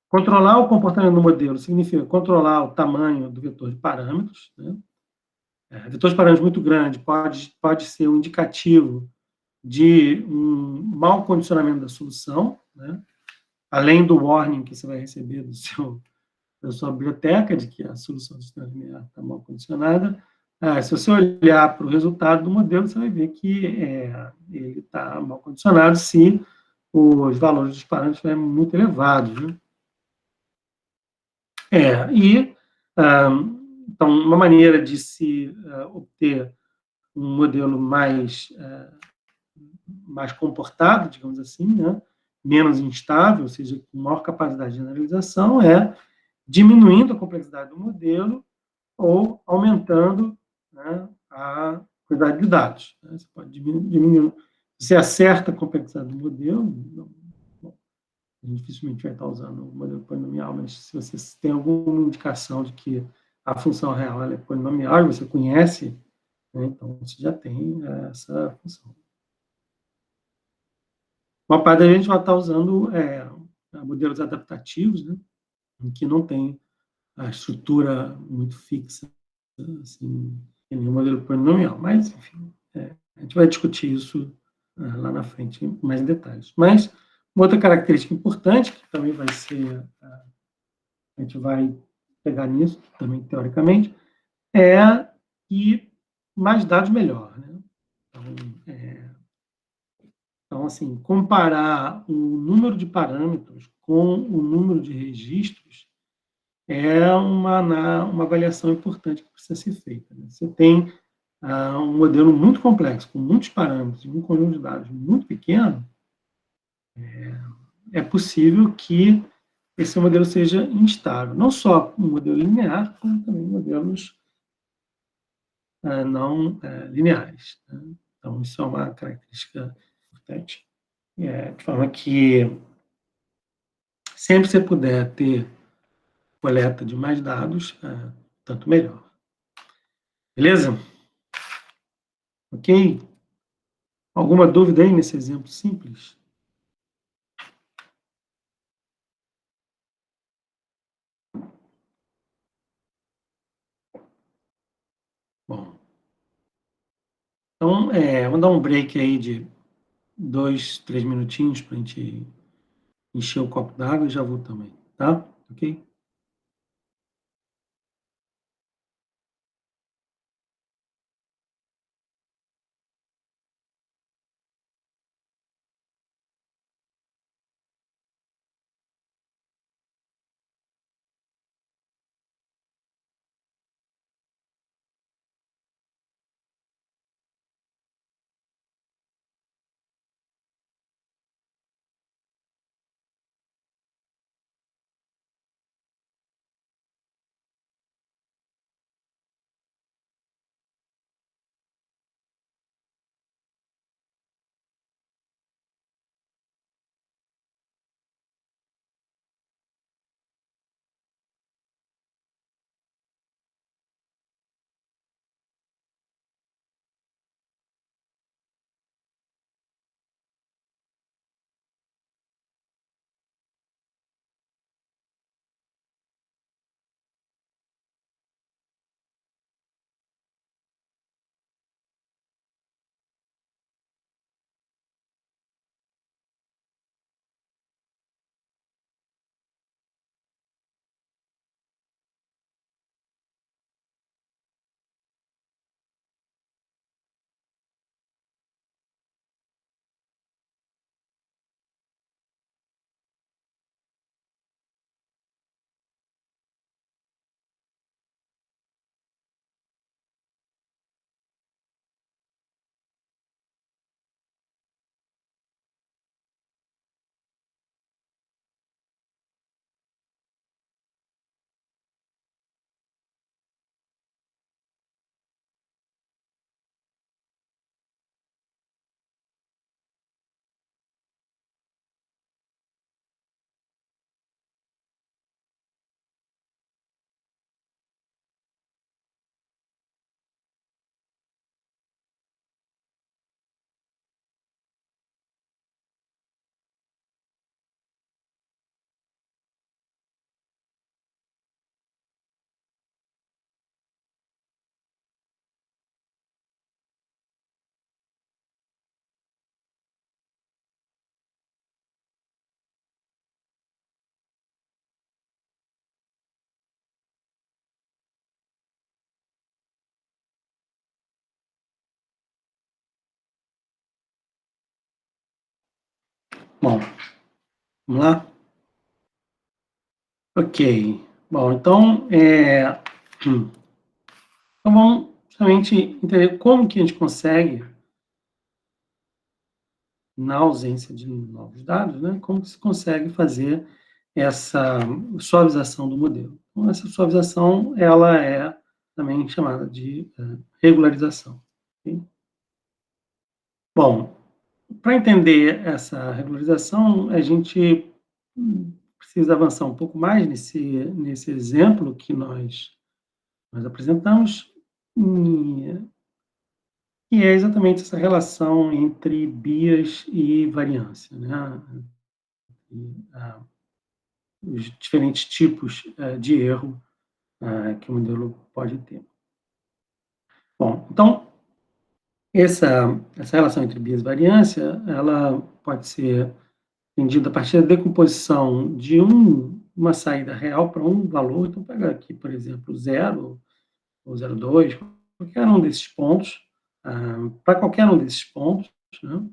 A: Controlar o comportamento do modelo significa controlar o tamanho do vetor de parâmetros, né? Vetor de parâmetros muito grande pode ser um indicativo de um mau condicionamento da solução, né? Além do warning que você vai receber da sua biblioteca, de que a solução do sistema linear está mal condicionada. Se você olhar para o resultado do modelo, você vai ver que ele está mal condicionado se os valores dos parâmetros estiverem muito elevados, né? Então, uma maneira de se obter um modelo mais comportado, digamos assim, né? Menos instável, ou seja, com maior capacidade de generalização, diminuindo a complexidade do modelo ou aumentando, né, a quantidade de dados, né? Você pode diminuir. Se você acerta a complexidade do modelo, bom, a gente dificilmente vai estar usando o modelo polinomial, mas se você tem alguma indicação de que a função real ela é polinomial e você conhece, né, então você já tem essa função. Uma parte da gente vai estar usando modelos adaptativos, né, em que não tem a estrutura muito fixa, assim, em nenhum modelo polinomial. Mas, enfim, a gente vai discutir isso lá na frente, mais em detalhes. Mas, uma outra característica importante, que também vai ser, a gente vai pegar nisso, também teoricamente, é que mais dados melhor, né? Então, assim, comparar o número de parâmetros com o número de registros é uma avaliação importante que precisa ser feita, né? Você tem um modelo muito complexo, com muitos parâmetros, um conjunto de dados muito pequeno, é possível que esse modelo seja instável. Não só um modelo linear, como também modelos não lineares, né? Então, isso é uma característica importante. De forma que, sempre que você puder ter coleta de mais dados, tanto melhor. Beleza? Ok? Alguma dúvida aí nesse exemplo simples? Bom, então, vamos dar um break aí de 2, 3 minutinhos para a gente encher o copo d'água e já vou também, tá? Ok? Bom, vamos lá? Ok. Bom, então, vamos justamente entender como que a gente consegue, na ausência de novos dados, né, como que se consegue fazer essa suavização do modelo. Então, essa suavização, ela é também chamada de regularização. Okay? Bom, para entender essa regularização, a gente precisa avançar um pouco mais nesse exemplo que nós apresentamos, que é exatamente essa relação entre bias e variância, né? Os diferentes tipos de erro que o modelo pode ter. Bom, então, essa relação entre bias e variância, ela pode ser entendida a partir da decomposição de uma saída real para um valor. Então, pega aqui, por exemplo, 0 ou 0,2, qualquer um desses pontos. Para qualquer um desses pontos, né,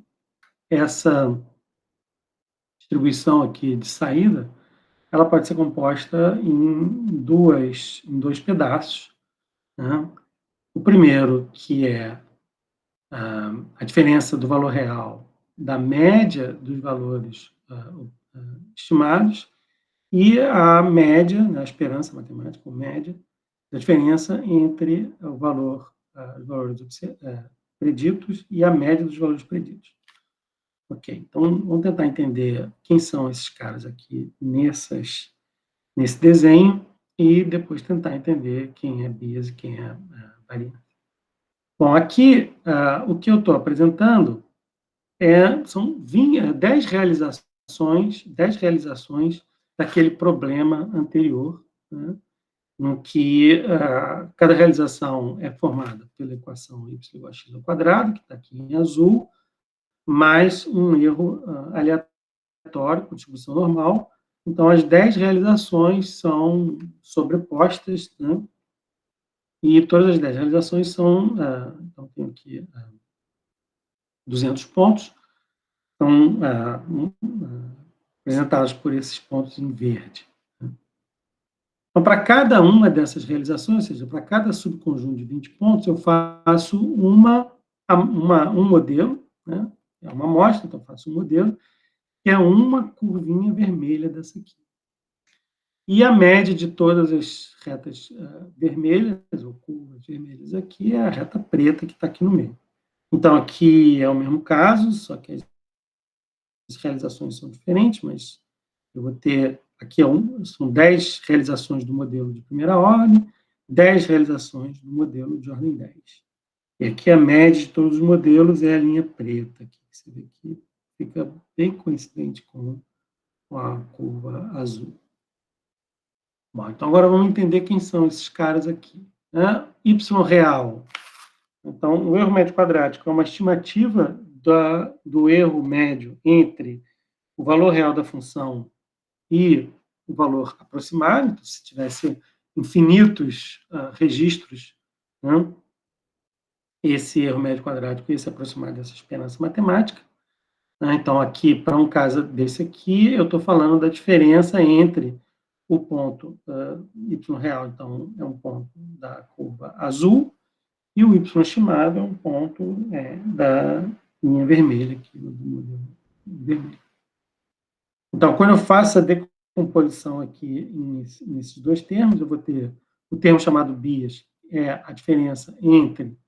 A: essa distribuição aqui de saída, ela pode ser composta em dois pedaços. Né? O primeiro, que é a diferença do valor real da média dos valores estimados e a média, né, a esperança matemática, ou média, da diferença entre os valores preditos e a média dos valores preditos. Ok, então vamos tentar entender quem são esses caras aqui nesse desenho e depois tentar entender quem é bias e quem é variância. Bom, aqui o que eu estou apresentando são 10 realizações daquele problema anterior, né, no que cada realização é formada pela equação y igual a x ao quadrado, que está aqui em azul, mais um erro aleatório, com distribuição normal. Então, as 10 realizações são sobrepostas, né? E todas as 10 realizações são, então, tenho aqui 200 pontos, são representados por esses pontos em verde. Então, para cada uma dessas realizações, ou seja, para cada subconjunto de 20 pontos, eu faço um modelo, né? É uma amostra, então eu faço um modelo, que é uma curvinha vermelha dessa aqui. E a média de todas as retas vermelhas, ou curvas vermelhas aqui, é a reta preta que está aqui no meio. Então, aqui é o mesmo caso, só que as realizações são diferentes, mas eu vou ter, aqui são 10 realizações do modelo de primeira ordem, 10 realizações do modelo de ordem 10. E aqui a média de todos os modelos é a linha preta, que você vê que fica bem coincidente com a curva azul. Bom, então agora vamos entender quem são esses caras aqui. Né? Y real. Então, o erro médio quadrático é uma estimativa do erro médio entre o valor real da função e o valor aproximado. Então, se tivesse infinitos registros, né, esse erro médio quadrático ia se aproximar dessa esperança matemática. Né? Então, aqui, para um caso desse aqui, eu estou falando da diferença entre o ponto y real, então, é um ponto da curva azul, e o y estimado é um ponto da linha vermelha, aqui do modelo vermelho. Então, quando eu faço a decomposição aqui nesses dois termos, eu vou ter o termo chamado bias, é a diferença entre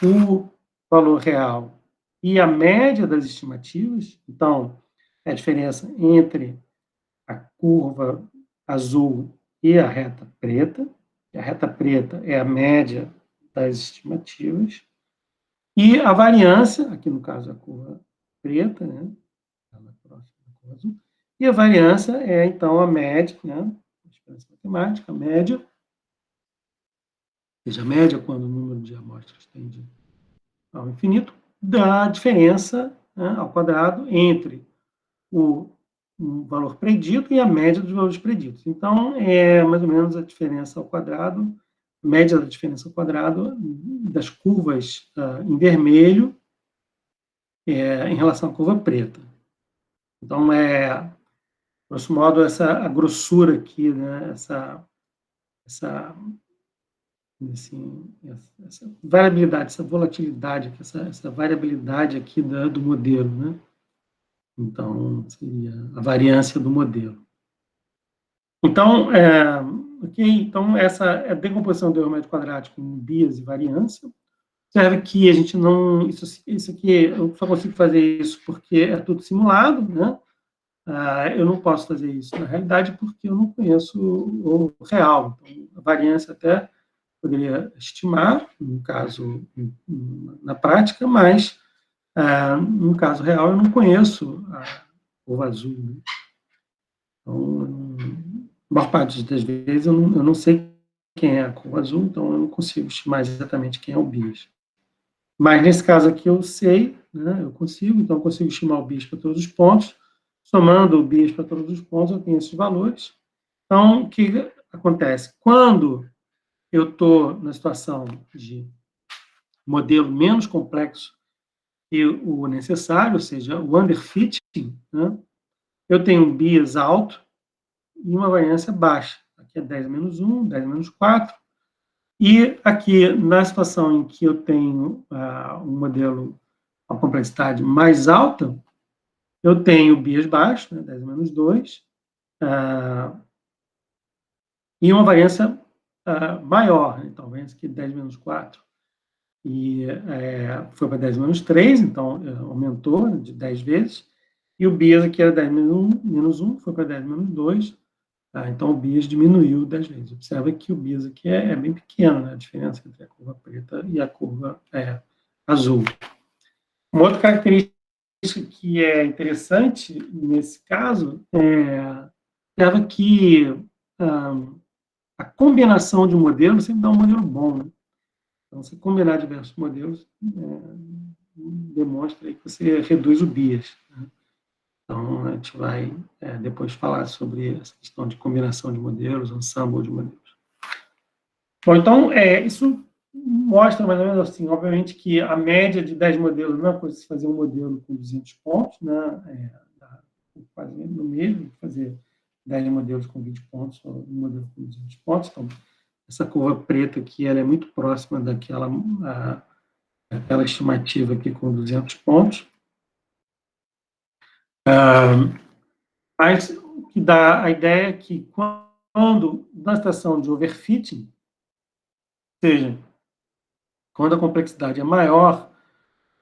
A: o valor real e a média das estimativas. Então, é a diferença entre a curva azul e a reta preta. A reta preta é a média das estimativas. E a variância, aqui no caso a curva preta, né? Ela é próxima da curva azul. E a variância é, então, a média, né? A diferença matemática, a média. Ou seja, a média quando o número de amostras tende ao infinito, da diferença, né, ao quadrado entre o valor predito e a média dos valores preditos. Então, é mais ou menos a diferença ao quadrado, média da diferença ao quadrado das curvas em vermelho em relação à curva preta. Então, grosso modo, a grossura aqui, né, essa variabilidade, essa volatilidade, essa variabilidade aqui do modelo, né? Então, seria a variância do modelo. Então, então essa é a decomposição do erro médio quadrático em bias e variância. Observe que a gente não... Isso aqui, eu só consigo fazer isso porque é tudo simulado, né? Eu não posso fazer isso na realidade porque eu não conheço o real. Então, a variância até poderia estimar, no caso, na prática, mas no caso real eu não conheço a curva azul. Né? Então, a maior parte das vezes eu não sei quem é a curva azul, então eu não consigo estimar exatamente quem é o bias. Mas nesse caso aqui eu sei, né, eu consigo, então eu consigo estimar o bias para todos os pontos, somando o bias para todos os pontos, eu tenho esses valores. Então, o que acontece? Quando eu estou na situação de modelo menos complexo que o necessário, ou seja, o underfitting, né, eu tenho um bias alto e uma variância baixa. Aqui é 10 menos 1, 10 menos 4. E aqui, na situação em que eu tenho um modelo com complexidade mais alta, eu tenho bias baixo, né, 10 menos 2, e uma variância maior, né, então, variância aqui 10 menos 4, e foi para 10 menos 3, então aumentou de 10 vezes, e o bias aqui era 10 menos 1, foi para 10 menos 2, então o bias diminuiu 10 vezes. Observa que o bias aqui é bem pequeno, né, a diferença entre a curva preta e a curva azul. Uma outra característica que é interessante nesse caso observa que a combinação de modelos sempre dá um modelo bom. Né? Então, se combinar diversos modelos, demonstra aí que você reduz o bias. Né? Então, a gente vai depois falar sobre essa questão de combinação de modelos, ensemble de modelos. Bom, então, isso mostra mais ou menos assim, obviamente que a média de 10 modelos não é coisa de se fazer um modelo com 200 pontos, né? Fazer no mesmo, fazer 10 modelos com 20 pontos, ou um modelo com 200 pontos. Então, essa curva preta aqui, ela é muito próxima daquela estimativa aqui com 200 pontos. Mas o que dá a ideia é que quando, na situação de overfitting, ou seja, quando a complexidade é maior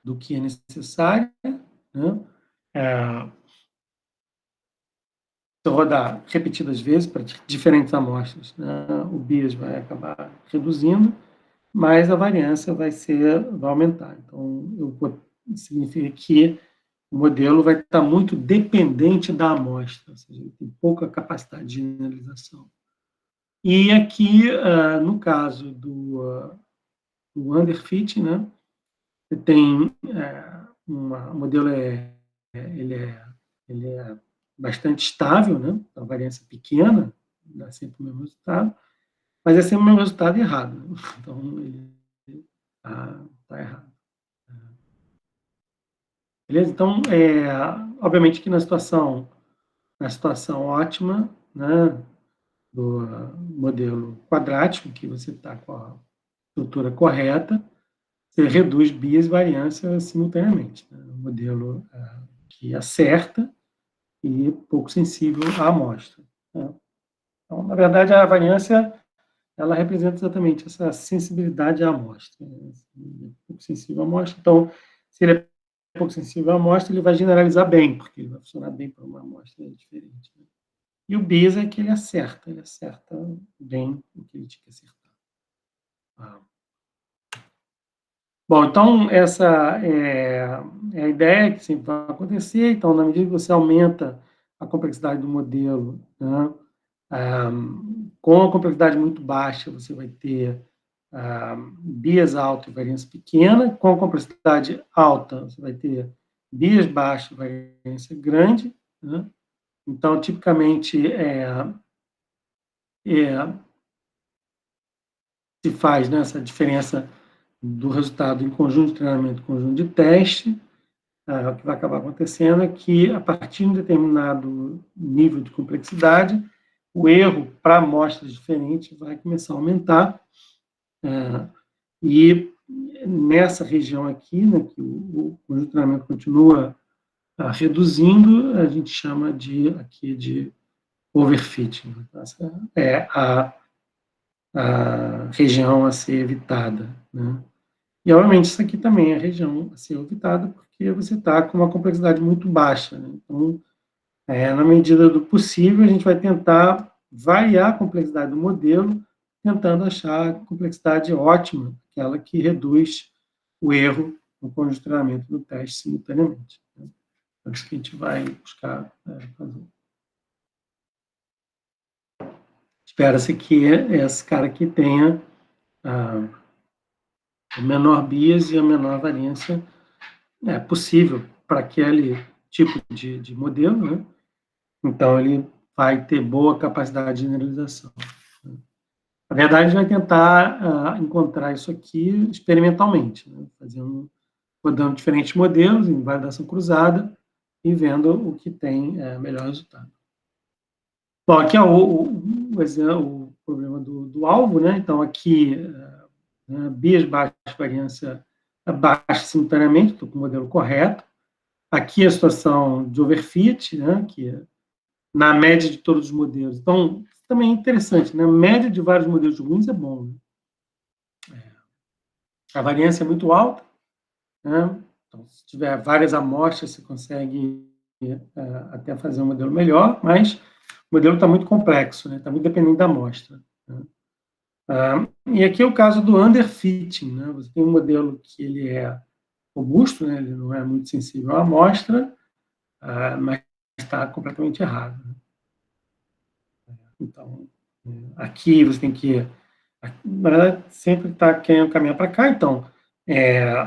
A: do que é necessária, né, se eu rodar repetidas vezes para diferentes amostras, né, o bias vai acabar reduzindo, mas a variância vai aumentar. Então, significa que o modelo vai estar muito dependente da amostra, ou seja, ele tem pouca capacidade de generalização. E aqui, no caso do underfit, né, você tem o modelo ele é bastante estável, né, a variância pequena, dá sempre o mesmo resultado, mas é sempre o mesmo resultado errado. Né? Então, ele está errado. Beleza? Então, obviamente que na situação ótima, né, do modelo quadrático, que você está com a estrutura correta, você reduz bias e variância simultaneamente. Né? Um modelo que acerta e pouco sensível à amostra. Né? Então, na verdade, a variância ela representa exatamente essa sensibilidade à amostra. Né? Pouco sensível à amostra. Então, se ele é pouco sensível à amostra, ele vai generalizar bem, porque ele vai funcionar bem para uma amostra diferente. Né? E o bias é que ele acerta bem o que ele tinha que acertar. Bom, então, essa é a ideia que sempre vai acontecer. Então, na medida que você aumenta a complexidade do modelo, né, com a complexidade muito baixa, você vai ter bias alto e variância pequena. Com a complexidade alta, você vai ter bias baixo e variância grande. Né? Então, tipicamente, se faz, né, essa diferença do resultado em conjunto de treinamento e conjunto de teste, o que vai acabar acontecendo é que, a partir de um determinado nível de complexidade, o erro para amostras diferentes vai começar a aumentar, e nessa região aqui, né, que o conjunturamento continua reduzindo, a gente chama aqui de overfitting. Essa é a região a ser evitada, né? E, obviamente, isso aqui também é a região a ser evitada, porque você está com uma complexidade muito baixa, né? Então, na medida do possível, a gente vai tentar variar a complexidade do modelo, tentando achar a complexidade ótima, aquela que reduz o erro no conjunturamento do teste simultaneamente, né? É isso que a gente vai buscar fazer. Espera-se que esse cara aqui tenha o menor bias e a menor variância possível para aquele tipo de modelo, né? Então, ele vai ter boa capacidade de generalização. Na verdade, a gente vai tentar encontrar isso aqui experimentalmente, né? Rodando diferentes modelos em validação cruzada e vendo o que tem melhor resultado. Bom, aqui é o problema do alvo, né? Então, aqui, bias baixa, variância baixa simultaneamente, estou com o modelo correto. Aqui a situação de overfit, né? Que na média de todos os modelos. Então, também é interessante, né? A média de vários modelos ruins é bom, né? A variância é muito alta, né? Então, se tiver várias amostras, você consegue até fazer um modelo melhor, mas o modelo está muito complexo, né? Está muito dependente da amostra, né? E aqui é o caso do underfitting, né? Você tem um modelo que ele é robusto, né? Ele não é muito sensível à amostra, mas está completamente errado, né? Então, aqui você tem que, na verdade, sempre está querendo caminhar para cá. Então,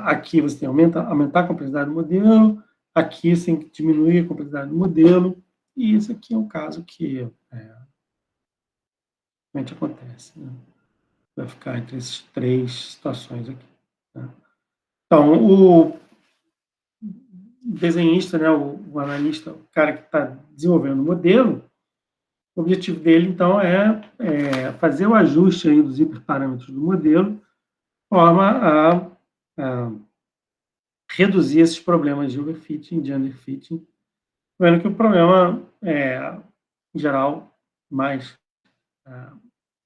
A: aqui você tem que aumentar a complexidade do modelo, aqui você tem que diminuir a complexidade do modelo, e isso aqui é um caso que realmente acontece, né? Vai ficar entre essas três situações aqui, né? Então, o desenhista, né, o analista, o cara que está desenvolvendo o modelo, o objetivo dele, então, é fazer o ajuste aí dos hiperparâmetros do modelo, de forma a reduzir esses problemas de overfitting, de underfitting, vendo que o problema, em geral, mais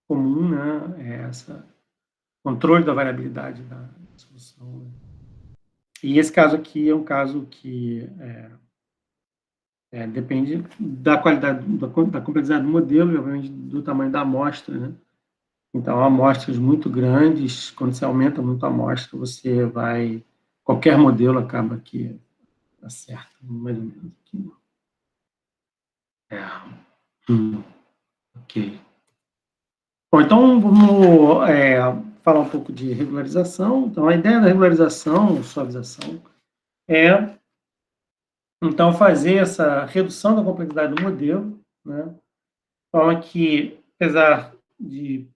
A: comum, né, é esse controle da variabilidade da solução, né? E esse caso aqui é um caso que depende da qualidade, da complexidade do modelo e, obviamente, do tamanho da amostra, né? Então, amostras muito grandes, quando você aumenta muito a amostra, você vai... Qualquer modelo acaba que acerta, mais ou menos aqui. Ok. Bom, então, vamos falar um pouco de regularização. Então, a ideia da regularização, suavização, é, então, fazer essa redução da complexidade do modelo, né? De forma que, apesar de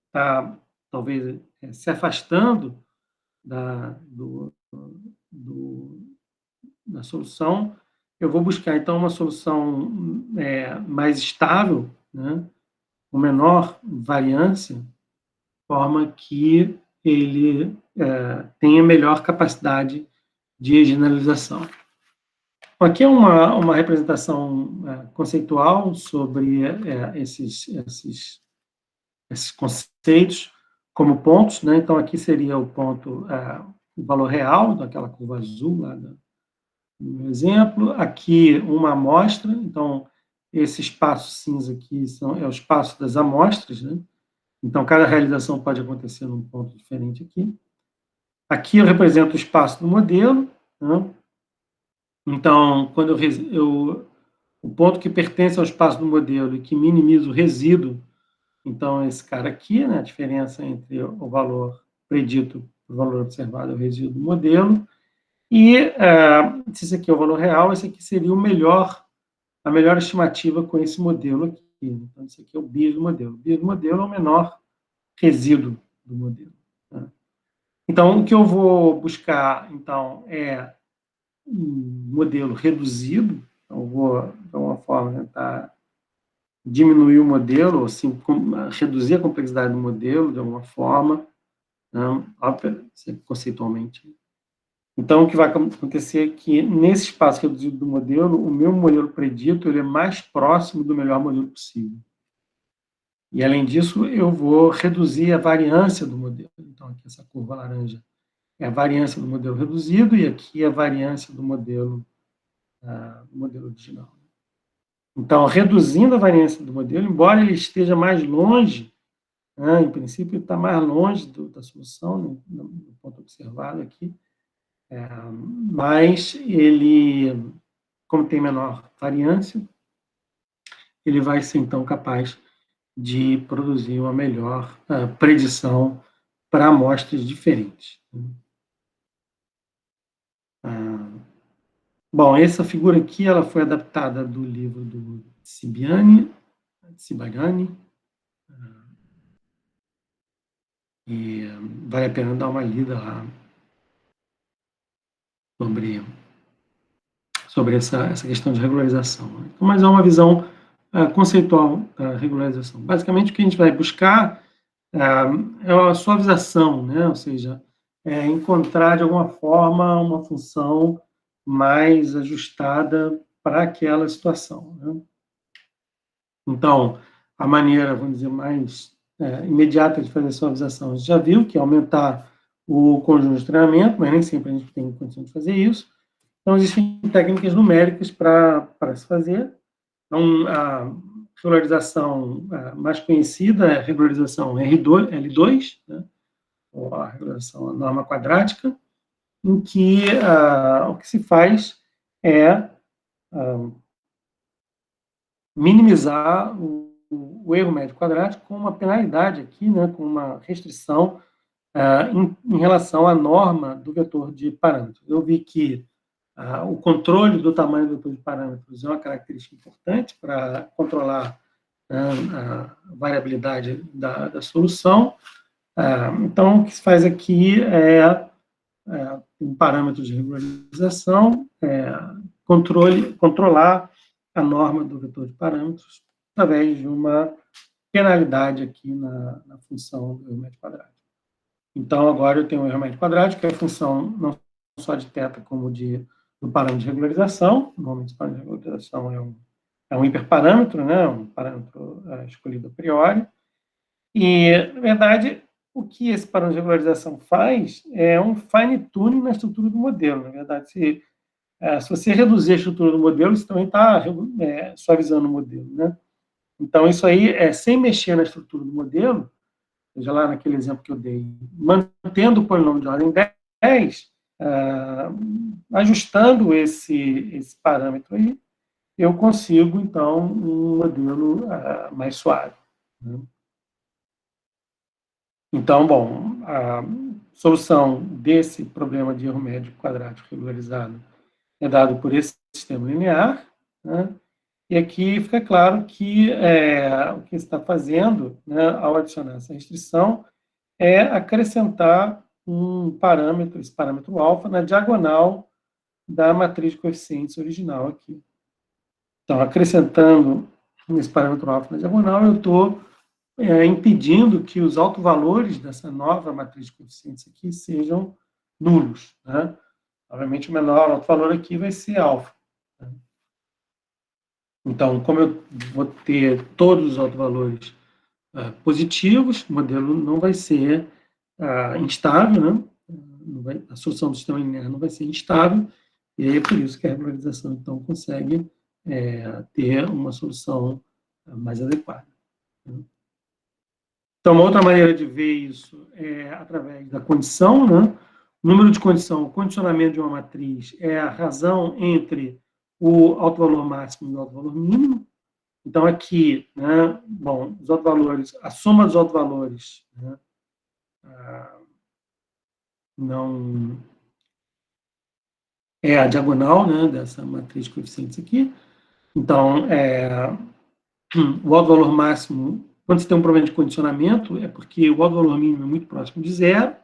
A: estar, talvez, se afastando da solução, eu vou buscar, então, uma solução mais estável, né? Com menor variância, de forma que ele tenha melhor capacidade de generalização. Aqui é uma representação conceitual sobre esses conceitos como pontos, né? Então, aqui seria o ponto, o valor real, daquela curva azul lá no exemplo. Aqui, uma amostra. Então, esse espaço cinza aqui é o espaço das amostras, né? Então, cada realização pode acontecer num ponto diferente aqui. Aqui eu represento o espaço do modelo, né? Então, quando o ponto que pertence ao espaço do modelo e que minimiza o resíduo, então, esse cara aqui, né, a diferença entre o valor predito e o valor observado é o resíduo do modelo. E, se esse aqui é o valor real, esse aqui seria a melhor estimativa com esse modelo aqui. Então, esse aqui é o bias do modelo. O bias do modelo é o menor resíduo do modelo, né? Então, o que eu vou buscar, então, é modelo reduzido, então vou, de alguma forma, tentar diminuir o modelo, ou assim, reduzir a complexidade do modelo, de alguma forma, né, conceitualmente. Então, o que vai acontecer é que, nesse espaço reduzido do modelo, o meu modelo predito ele é mais próximo do melhor modelo possível. E, além disso, eu vou reduzir a variância do modelo. Então, aqui essa curva laranja é a variância do modelo reduzido, e aqui a variância do modelo original. Então, reduzindo a variância do modelo, embora ele esteja mais longe, né, em princípio, ele está mais longe da solução, no ponto observado aqui, mas ele, como tem menor variância, ele vai ser, então, capaz de produzir uma melhor predição para amostras diferentes. Bom, essa figura aqui ela foi adaptada do livro do Cibagnani, e vale a pena dar uma lida lá sobre essa questão de regularização. Mas é uma visão conceitual da regularização. Basicamente, o que a gente vai buscar é a suavização, né? Ou seja, encontrar, de alguma forma, uma função mais ajustada para aquela situação, né? Então, a maneira, vamos dizer, mais imediata de fazer a suavização, a gente já viu, que é aumentar o conjunto de treinamento, mas nem sempre a gente tem condição de fazer isso. Então, existem técnicas numéricas para se fazer. Então, a regularização mais conhecida é a regularização L2, né, ou a regularização a norma quadrática, em que o que se faz é minimizar o erro médio quadrático com uma penalidade aqui, né, com uma restrição em relação à norma do vetor de parâmetros. Eu vi que o controle do tamanho do vetor de parâmetros é uma característica importante para controlar a variabilidade da solução. Então, o que se faz aqui é um parâmetro de regularização, controlar a norma do vetor de parâmetros através de uma penalidade aqui na função do erro médio quadrático. Então, agora eu tenho o erro médio quadrático, que é a função não só de θ, como do parâmetro de regularização. Normalmente, o parâmetro de regularização é um hiperparâmetro, né, um parâmetro escolhido a priori. E, na verdade, o que esse parâmetro de regularização faz é um fine-tuning na estrutura do modelo. Na verdade, se você reduzir a estrutura do modelo, você também está suavizando o modelo, né? Então, isso aí, sem mexer na estrutura do modelo, seja lá naquele exemplo que eu dei, mantendo o polinômio de ordem 10, ajustando esse parâmetro aí, eu consigo, então, um modelo mais suave, né? Então, bom, a solução desse problema de erro médio quadrático regularizado é dado por esse sistema linear, né? E aqui fica claro que o que está fazendo, né, ao adicionar essa restrição, é acrescentar um parâmetro, esse parâmetro alfa, na diagonal da matriz de coeficientes original aqui. Então, acrescentando esse parâmetro alfa na diagonal, eu estou impedindo que os autovalores dessa nova matriz de coeficientes aqui sejam nulos, né? Obviamente, o menor autovalor aqui vai ser alfa, né? Então, como eu vou ter todos os autovalores positivos, o modelo não vai ser instável, né? A solução do sistema linear não vai ser instável, e aí é por isso que a regularização, então, consegue ter uma solução mais adequada, né? Então, uma outra maneira de ver isso é através da condição, né? O número de condição, o condicionamento de uma matriz é a razão entre o autovalor máximo e o autovalor mínimo. Então, aqui, né, bom, os autovalores, a soma dos autovalores, né, não é a diagonal, né, dessa matriz de coeficientes aqui. Então, o autovalor máximo, quando você tem um problema de condicionamento, é porque o autovalor mínimo é muito próximo de zero,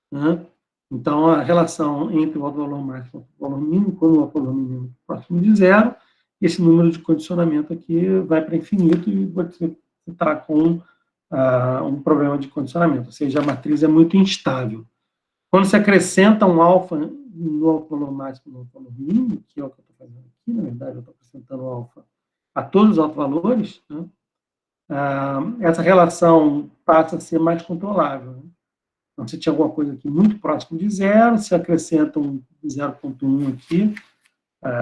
A: né? Então, a relação entre o alto valor máximo e o valor mínimo, quando o alto valor mínimo é próximo de zero, esse número de condicionamento aqui vai para infinito e você está com um problema de condicionamento, ou seja, a matriz é muito instável. Quando você acrescenta um alfa no alto valor máximo e no alto valor mínimo, que é o que eu estou fazendo aqui, na verdade, eu estou acrescentando alfa a todos os altos valores, né? Essa relação passa a ser mais controlável. Né? Então, se tinha alguma coisa aqui muito próximo de zero, se acrescenta um 0,1 aqui,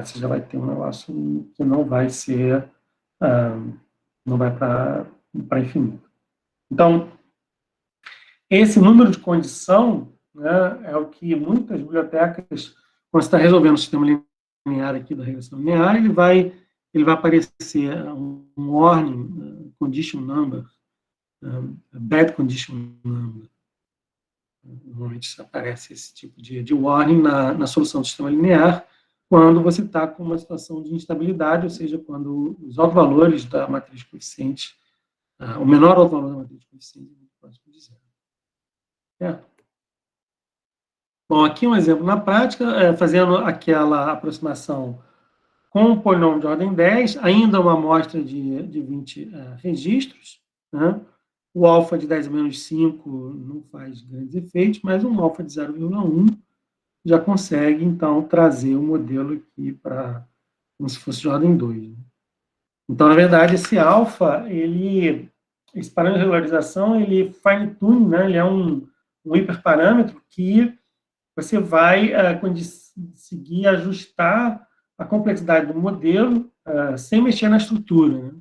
A: você já vai ter um negócio que não vai ser, não vai para infinito. Então, esse número de condição, né, é o que muitas bibliotecas, quando você está resolvendo o sistema linear aqui da regressão linear, ele vai aparecer um warning, condition number, bad condition number. Normalmente aparece esse tipo de warning na solução do sistema linear, quando você está com uma situação de instabilidade, ou seja, quando os autovalores da matriz coeficiente, o menor autovalor da matriz coeficiente é muito próximo de zero. Certo? Bom, aqui um exemplo na prática, fazendo aquela aproximação com um polinômio de ordem 10, ainda uma amostra de 20 registros, né? O alfa de 10 a menos 5 não faz grandes efeitos, mas um alfa de 0,1 já consegue, então, trazer o modelo aqui para como se fosse de ordem 2. Né? Então, na verdade, esse alfa, esse parâmetro de regularização, ele fine-tune, né? Ele é um hiperparâmetro que você vai conseguir ajustar a complexidade do modelo sem mexer na estrutura. Né?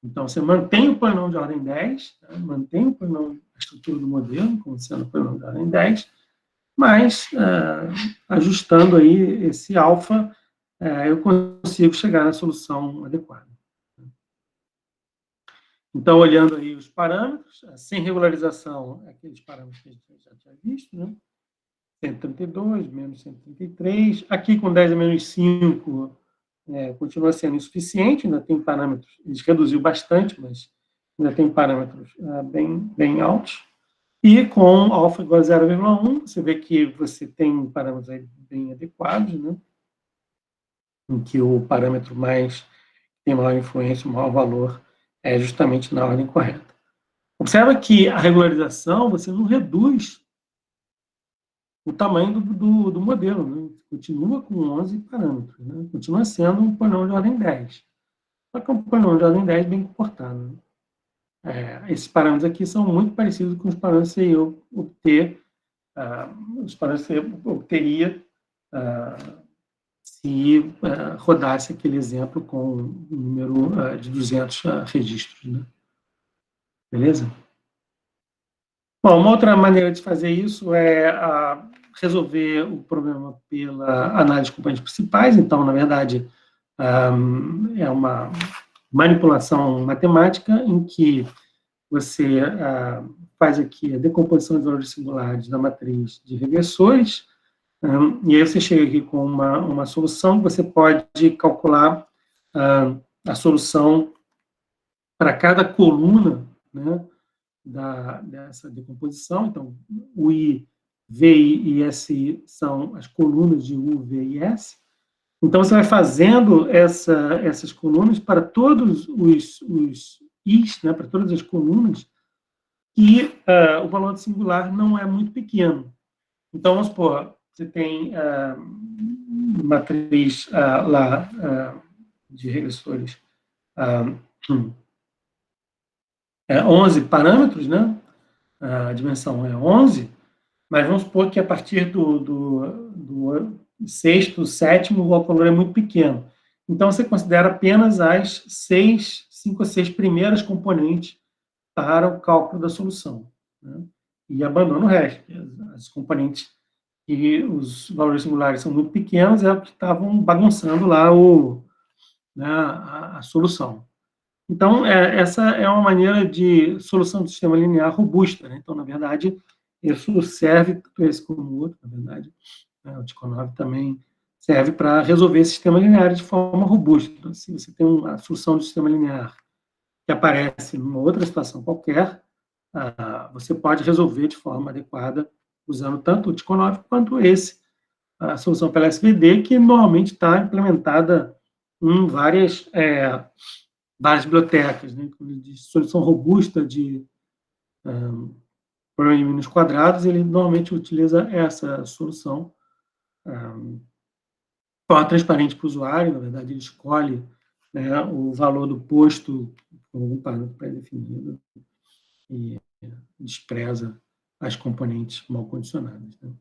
A: Então, você mantém o polinômio de ordem 10, né? Mantém o polinômio, a estrutura do modelo, como sendo o polinômio de ordem 10, mas ajustando aí esse alfa, eu consigo chegar na solução adequada. Então, olhando aí os parâmetros, sem regularização, aqueles parâmetros que a gente já tinha visto, né? 132, menos 133. Aqui, com 10 a menos 5, continua sendo insuficiente, ainda tem parâmetros, ele reduziu bastante, mas ainda tem parâmetros bem altos. E com alfa igual a 0,1, você vê que você tem parâmetros aí bem adequados, né? Em que o parâmetro tem maior influência, o maior valor é justamente na ordem correta. Observa que a regularização, você não reduz o tamanho do modelo, né? Continua com 11 parâmetros, né? Continua sendo um polinômio de ordem 10. Só que é um polinômio de ordem 10 bem comportado. Né? Esses parâmetros aqui são muito parecidos com os parâmetros que eu obteria se rodasse aquele exemplo com um número de 200 registros. Né? Beleza? Bom, uma outra maneira de fazer isso é resolver o problema pela análise de componentes principais. Então, na verdade, é uma manipulação matemática em que você faz aqui a decomposição de valores singulares da matriz de regressores, e aí você chega aqui com uma solução que você pode calcular a solução para cada coluna, né, dessa decomposição. Então, o I, VI e SI são as colunas de U, V e S. Então, você vai fazendo essas colunas para todos os Is, né, para todas as colunas, e o valor de singular não é muito pequeno. Então, vamos supor, você tem matriz lá de regressores 11 parâmetros, né? A dimensão é 11, mas vamos supor que a partir do sexto, sétimo, o valor é muito pequeno. Então, você considera apenas as 5 ou 6 primeiras componentes para o cálculo da solução. Né? E abandona o resto. As componentes e os valores singulares são muito pequenos, é o que estavam bagunçando lá a solução. Então, essa é uma maneira de solução do sistema linear robusta. Né? Então, na verdade, isso serve, tanto esse como o outro, na verdade, o Tikhonov também serve para resolver sistema linear de forma robusta. Então, se você tem uma solução do sistema linear que aparece numa outra situação qualquer, você pode resolver de forma adequada usando tanto o Tikhonov quanto a solução pela SVD, que normalmente está implementada em várias bibliotecas, né? De solução robusta de problema de mínimos quadrados, ele normalmente utiliza essa solução forma transparente para o usuário. Na verdade, ele escolhe, né, o valor do posto com algum parâmetro pré-definido e despreza as componentes mal condicionadas, né?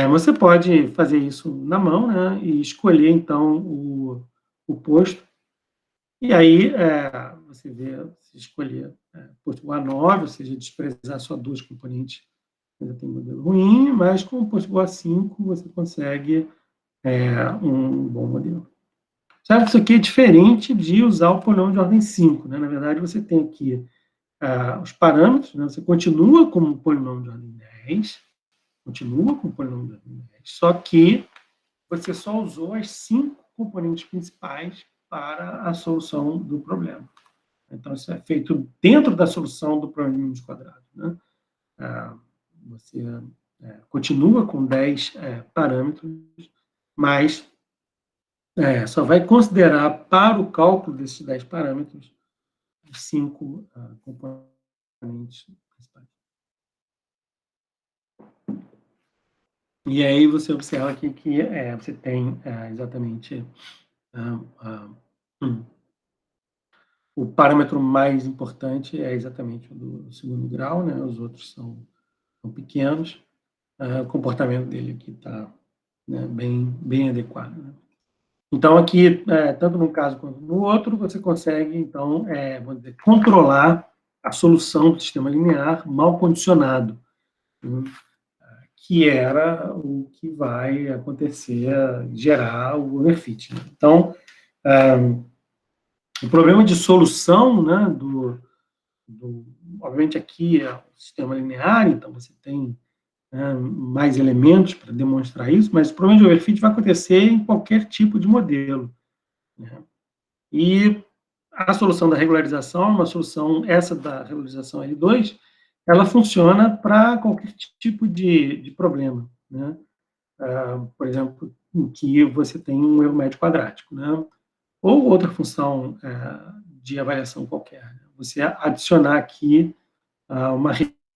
A: Você pode fazer isso na mão, né, e escolher, então, o posto. E aí, você escolher posto A9, ou seja, desprezar só duas componentes, ainda tem um modelo ruim, mas com o posto A5 você consegue um bom modelo. Sabe, isso aqui é diferente de usar o polinômio de ordem 5, né? Na verdade, você tem aqui os parâmetros, né? Você continua com o polinômio de ordem 10, só que você só usou as 5 componentes principais para a solução do problema. Então, isso é feito dentro da solução do problema de mínimos quadrados, né? Você continua com 10 parâmetros, mas só vai considerar para o cálculo desses 10 parâmetros os 5 componentes principais. E aí você observa aqui que você tem exatamente o parâmetro mais importante é exatamente o do segundo grau, né? Os outros são pequenos. O comportamento dele aqui está, né, bem adequado, né? Então, aqui, tanto num caso quanto no outro, você consegue, então, vamos dizer, controlar a solução do sistema linear mal condicionado, né? Que era o que vai acontecer, gerar o overfit, né? Então, o problema de solução, né, obviamente aqui é o sistema linear, então você tem, né, mais elementos para demonstrar isso, mas o problema de overfit vai acontecer em qualquer tipo de modelo, né? E a solução da regularização, uma solução, essa da regularização L2, ela funciona para qualquer tipo de problema, né? Por exemplo, em que você tem um erro médio quadrático, né? Ou outra função de avaliação qualquer, né? Você adicionar aqui uma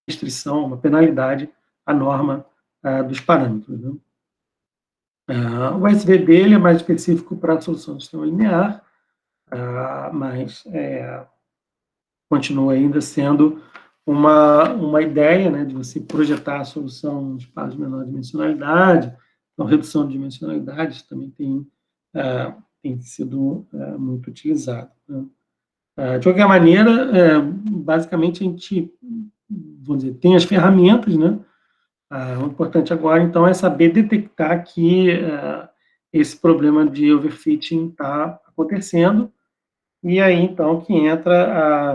A: restrição, uma penalidade à norma dos parâmetros, né? O SV dele é mais específico para a solução do sistema linear, mas continua ainda sendo uma ideia, né, de você projetar a solução em espaço de menor dimensionalidade. Então, redução de dimensionalidade também tem sido muito utilizado, né? De qualquer maneira, basicamente, a gente, vamos dizer, tem as ferramentas, né? O importante agora, então, é saber detectar que esse problema de overfitting está acontecendo, e aí, então, que entra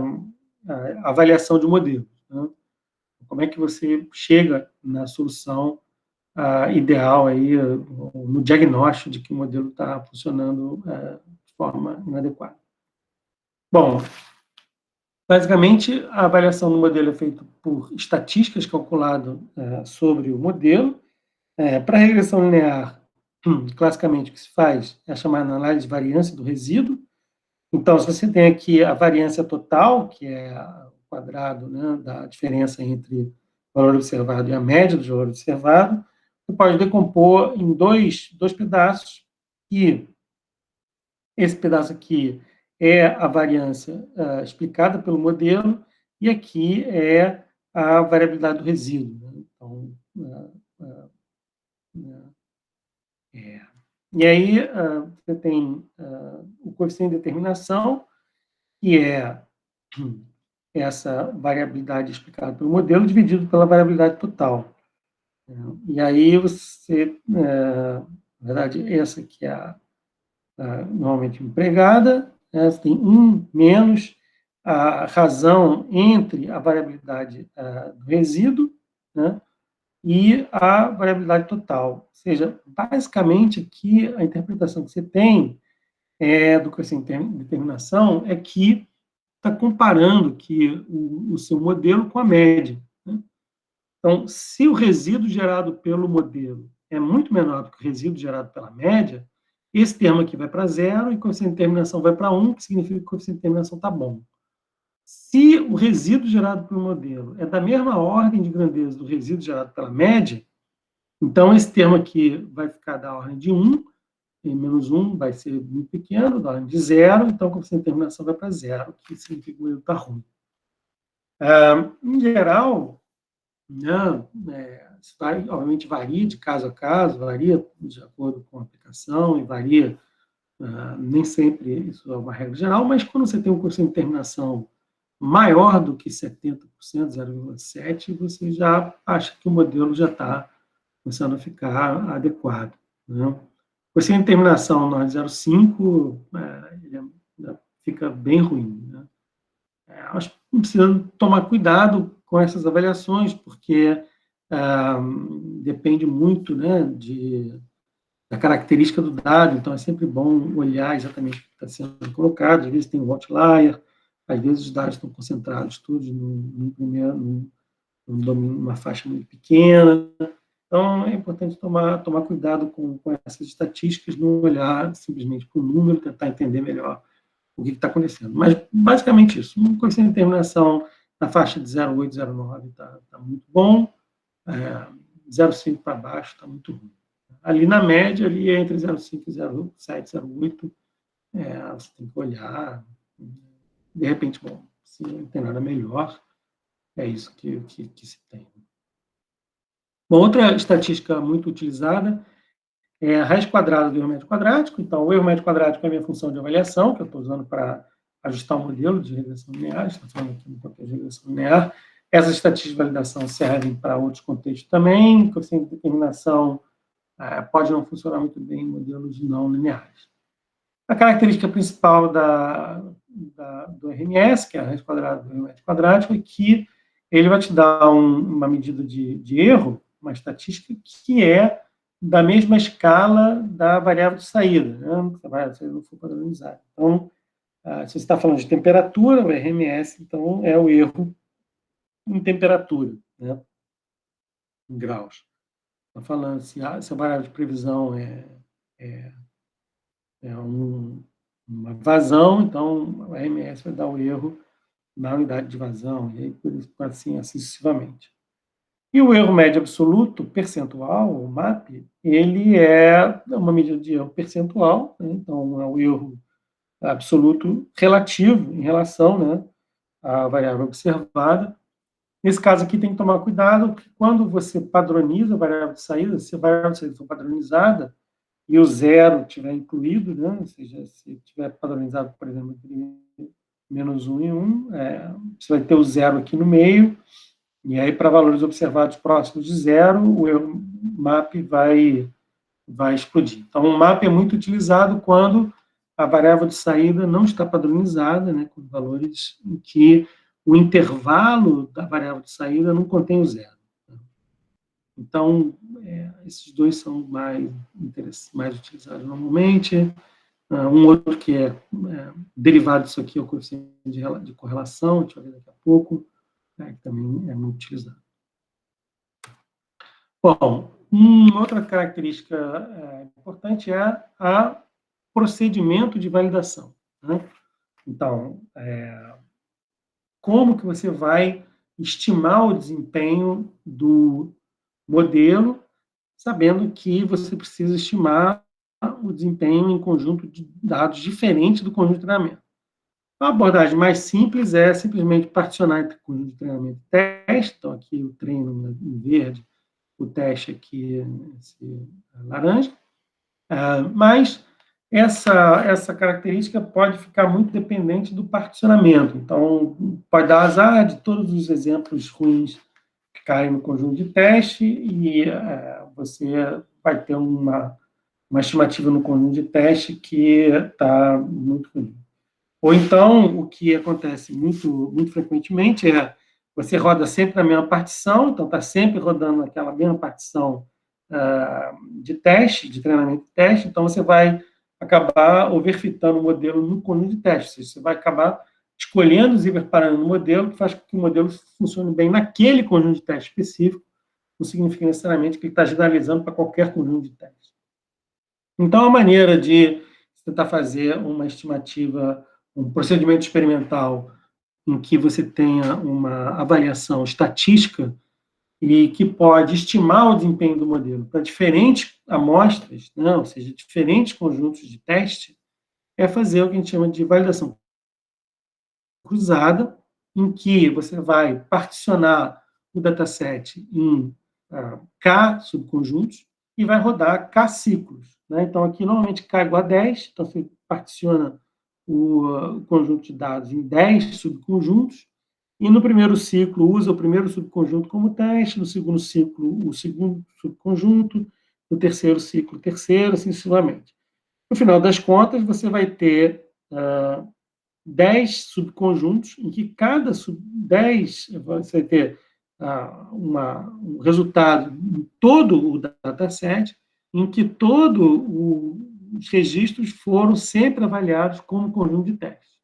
A: a avaliação de modelo, né? Como é que você chega na solução ideal, aí, no diagnóstico de que o modelo está funcionando de forma inadequada. Bom, basicamente, a avaliação do modelo é feita por estatísticas calculadas sobre o modelo. Para a regressão linear, classicamente, o que se faz é a chamada análise de variância do resíduo. Então, se você tem aqui a variância total, que é o quadrado, né, da diferença entre o valor observado e a média do valor observado, você pode decompor em dois pedaços, e esse pedaço aqui é a variância explicada pelo modelo, e aqui é a variabilidade do resíduo, né? Então, e aí você tem o coeficiente de determinação, que é essa variabilidade explicada pelo modelo, dividido pela variabilidade total. E aí você, na verdade, essa que é normalmente empregada, né? Você tem 1 menos a razão entre a variabilidade do resíduo, né, e a variabilidade total. Ou seja, basicamente aqui a interpretação que você tem do coeficiente de determinação é que está comparando que o seu modelo com a média, né? Então, se o resíduo gerado pelo modelo é muito menor do que o resíduo gerado pela média, esse termo aqui vai para 0 e o coeficiente de terminação vai para 1, que significa que o coeficiente de terminação está bom. Se o resíduo gerado pelo modelo é da mesma ordem de grandeza do resíduo gerado pela média, então esse termo aqui vai ficar da ordem de 1, e menos 1 vai ser muito pequeno, da ordem de 0, então o coeficiente de terminação vai para 0, que significa que o modelo está ruim. Em geral, né, isso obviamente varia de caso a caso, varia de acordo com a aplicação e varia, nem sempre isso é uma regra geral, mas quando você tem um coeficiente de terminação maior do que 70%, 0,7%, você já acha que o modelo já está começando a ficar adequado. Né? O coeficiente de terminação na 0,5 ele fica bem ruim. Né? Acho que precisa tomar cuidado com essas avaliações, porque depende muito, né, da característica do dado, então é sempre bom olhar exatamente o que está sendo colocado. Às vezes tem um outlier, às vezes os dados estão concentrados todos numa faixa muito pequena. Então, é importante tomar cuidado com essas estatísticas, não olhar simplesmente para o número, tentar entender melhor o que está acontecendo. Mas, basicamente, isso. Um coeficiente de terminação na faixa de 0,8, 0,9 está muito bom, 0,5 para baixo está muito ruim. Ali na média, ali entre 0,5 e 0,7, 0,8, você tem que olhar. De repente, bom, se não tem nada melhor, é isso que se tem. Uma outra estatística muito utilizada é a raiz quadrada do erro médio quadrático. Então, o erro médio quadrático é a minha função de avaliação, que eu estou usando para ajustar o modelo de regressão linear. Estou falando aqui no contexto de regressão linear. Essas estatísticas de validação servem para outros contextos também. O coeficiente de determinação pode não funcionar muito bem em modelos não lineares. A característica principal do RMS, que é a raiz quadrada do erro médio quadrático, é que ele vai te dar uma medida de erro, uma estatística que é da mesma escala da variável de saída, né? Se a variável de saída não for padronizada. Então, se você está falando de temperatura, o RMS, então, é o erro em temperatura, né? Em graus. Está falando se a variável de previsão é uma vazão, então o RMS vai dar o erro na unidade de vazão, e aí por isso, assim sucessivamente. E o erro médio absoluto percentual, o MAP, ele é uma medida de erro percentual, né? Então é o erro absoluto relativo em relação, né, à variável observada. Nesse caso aqui tem que tomar cuidado, porque quando você padroniza a variável de saída, se a variável de saída for padronizada e o zero estiver incluído, né, ou seja, se estiver padronizado, por exemplo, entre menos 1 e 1, você vai ter o zero aqui no meio, e aí, para valores observados próximos de zero, o erro MAP vai explodir. Então, o MAP é muito utilizado quando a variável de saída não está padronizada, né, com valores em que o intervalo da variável de saída não contém o zero. Então, esses dois são mais utilizados normalmente. Um outro que é derivado disso aqui é o coeficiente de correlação, a gente vai ver daqui a pouco, que também é muito utilizado. Bom, uma outra característica importante é o procedimento de validação, né? Então, como que você vai estimar o desempenho do modelo, sabendo que você precisa estimar o desempenho em conjunto de dados diferentes do conjunto de treinamento. A abordagem mais simples é simplesmente particionar entre conjunto de treinamento e teste. Então, aqui o treino em verde, o teste aqui nesse laranja. Mas essa característica pode ficar muito dependente do particionamento. Então, pode dar azar de todos os exemplos ruins que caem no conjunto de teste e você vai ter uma estimativa no conjunto de teste que está muito ruim. Ou então, o que acontece muito frequentemente é você roda sempre na mesma partição, então está sempre rodando aquela mesma partição de teste, de treinamento de teste, então você vai acabar overfitando o modelo no conjunto de teste, ou seja, você vai acabar escolhendo os hiperparâmetros no modelo, que faz com que o modelo funcione bem naquele conjunto de teste específico, não significa necessariamente que ele está generalizando para qualquer conjunto de testes. Então, a maneira de tentar fazer uma estimativa, um procedimento experimental em que você tenha uma avaliação estatística e que pode estimar o desempenho do modelo para diferentes amostras, né, ou seja, diferentes conjuntos de teste, é fazer o que a gente chama de validação cruzada, em que você vai particionar o dataset em K subconjuntos e vai rodar K ciclos. Né? Então, aqui, normalmente, K é igual a 10, então você particiona o conjunto de dados em 10 subconjuntos, e no primeiro ciclo usa o primeiro subconjunto como teste, no segundo ciclo o segundo subconjunto, no terceiro ciclo o terceiro, assim sucessivamente. No final das contas, você vai ter 10 subconjuntos, em que cada 10 você vai ter um resultado em todo o dataset, em que todos os registros foram sempre avaliados como conjunto de testes.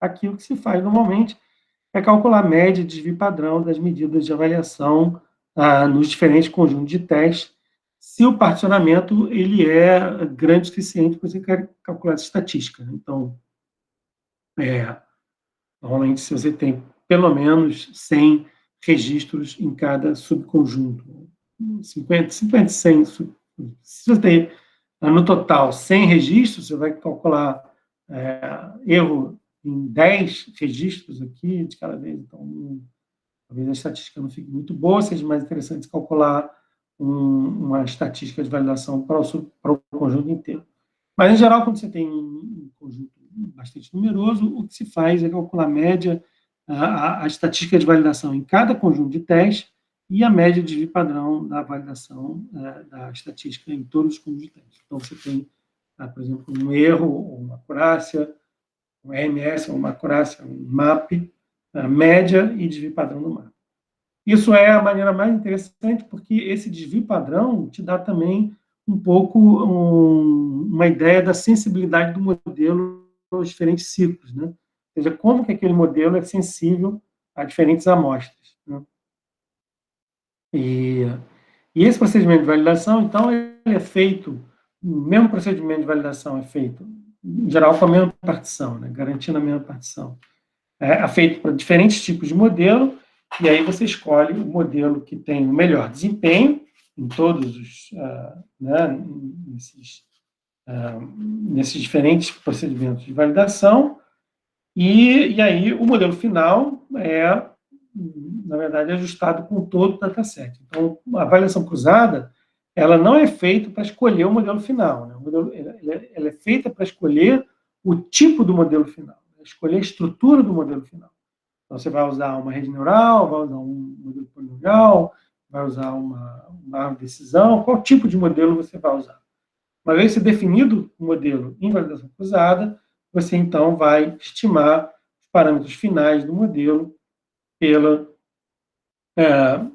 A: Aqui o que se faz normalmente é calcular a média de desvio padrão das medidas de avaliação nos diferentes conjuntos de testes, se o particionamento ele é grande o suficiente para você calcular essa estatística. Então, normalmente, se você tem pelo menos 100 registros em cada subconjunto, 50, 100, se você tem no total 100 registros, você vai calcular erro em 10 registros aqui de cada vez, então talvez a estatística não fique muito boa, seja mais interessante calcular uma estatística de validação para o conjunto inteiro. Mas, em geral, quando você tem um conjunto bastante numeroso, o que se faz é calcular a média, a estatística de validação em cada conjunto de testes e a média de desvio padrão da validação da estatística em todos os conjuntos de testes. Então, você tem, por exemplo, um erro, ou uma acurácia, um RMS, ou uma acurácia, um MAP, média e desvio padrão do MAP. Isso é a maneira mais interessante, porque esse desvio padrão te dá também um pouco uma ideia da sensibilidade do modelo aos diferentes ciclos, né? Ou seja, como que aquele modelo é sensível a diferentes amostras, né? E esse procedimento de validação, então, ele é feito, o mesmo procedimento de validação é feito, em geral, com a mesma partição, né? Garantindo a mesma partição. É feito para diferentes tipos de modelo, e aí você escolhe o modelo que tem o melhor desempenho em todos os, né, nesses diferentes procedimentos de validação, e aí o modelo final é, na verdade, ajustado com todo o dataset. Então, a avaliação cruzada, ela não é feita para escolher o modelo final, né? Ela é feita para escolher o tipo do modelo final, escolher a estrutura do modelo final. Então, você vai usar uma rede neural, vai usar um modelo polinomial, vai usar uma árvore de decisão, qual tipo de modelo você vai usar. Uma vez definido o modelo em validação cruzada, você então vai estimar os parâmetros finais do modelo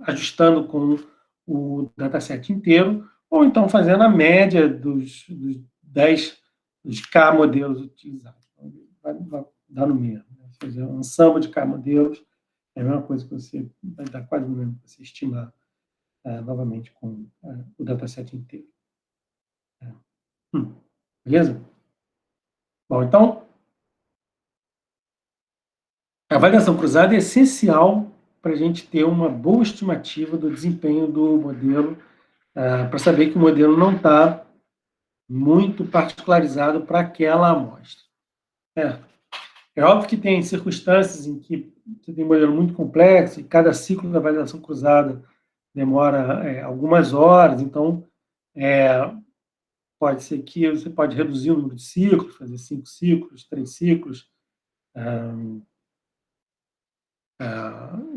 A: ajustando com o dataset inteiro, ou então fazendo a média dos 10 dos K modelos utilizados. Vai dar no mesmo. Né? Ou seja, um samba de K modelos é a mesma coisa que você vai dar quase no mesmo para você estimar novamente com o dataset inteiro. Beleza? Bom, então, a avaliação cruzada é essencial para a gente ter uma boa estimativa do desempenho do modelo, para saber que o modelo não está muito particularizado para aquela amostra. É óbvio que tem circunstâncias em que você tem um modelo muito complexo e cada ciclo da avaliação cruzada demora algumas horas, então pode ser que você pode reduzir o número de ciclos, fazer 5 ciclos, 3 ciclos,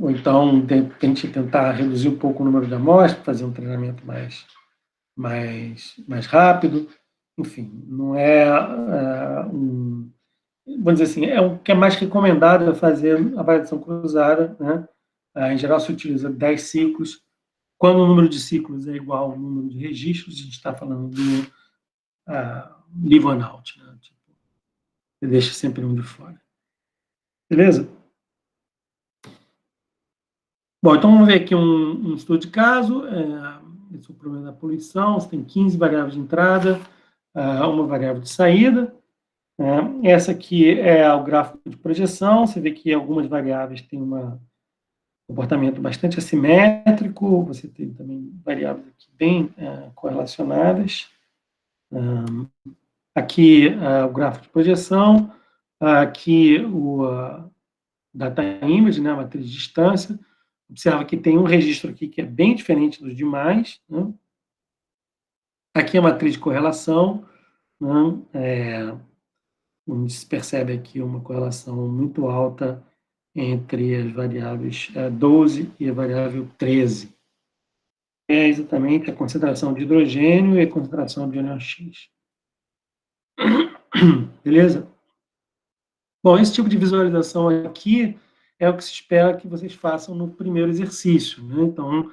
A: ou então, de repente, tentar reduzir um pouco o número de amostras, fazer um treinamento mais rápido. Enfim, não é vamos dizer assim, é o que é mais recomendado é fazer a avaliação cruzada, né? Em geral, se utiliza 10 ciclos. Quando o número de ciclos é igual ao número de registros, a gente está falando do leave one out, né? Tipo, você deixa sempre um de fora. Beleza? Bom, então vamos ver aqui um estudo de caso. Esse é o problema da poluição. Você tem 15 variáveis de entrada, uma variável de saída. Essa aqui é o gráfico de projeção. Você vê que algumas variáveis têm um comportamento bastante assimétrico. Você tem também variáveis aqui bem correlacionadas. Aqui o gráfico de projeção. Aqui o data image, né, a matriz de distância. Observa que tem um registro aqui que é bem diferente dos demais. Né? Aqui a matriz de correlação. Né? Onde se percebe aqui uma correlação muito alta entre as variáveis 12 e a variável 13. É exatamente a concentração de hidrogênio e a concentração de ânion X. Beleza? Bom, esse tipo de visualização aqui é o que se espera que vocês façam no primeiro exercício. Né? Então,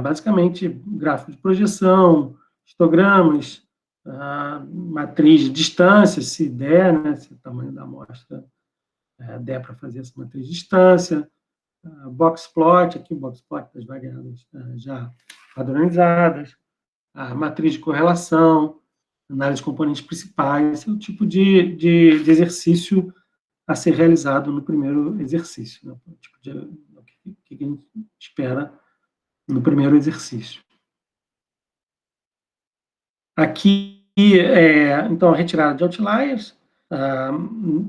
A: basicamente, gráfico de projeção, histogramas, matriz de distância, se der, né? Se o tamanho da amostra der para fazer essa matriz de distância, box plot, aqui o box plot das variáveis já padronizadas, a matriz de correlação, análise de componentes principais, esse é o tipo de exercício a ser realizado no primeiro exercício, né? O tipo o que a gente espera no primeiro exercício. Aqui, então, a retirada de outliers.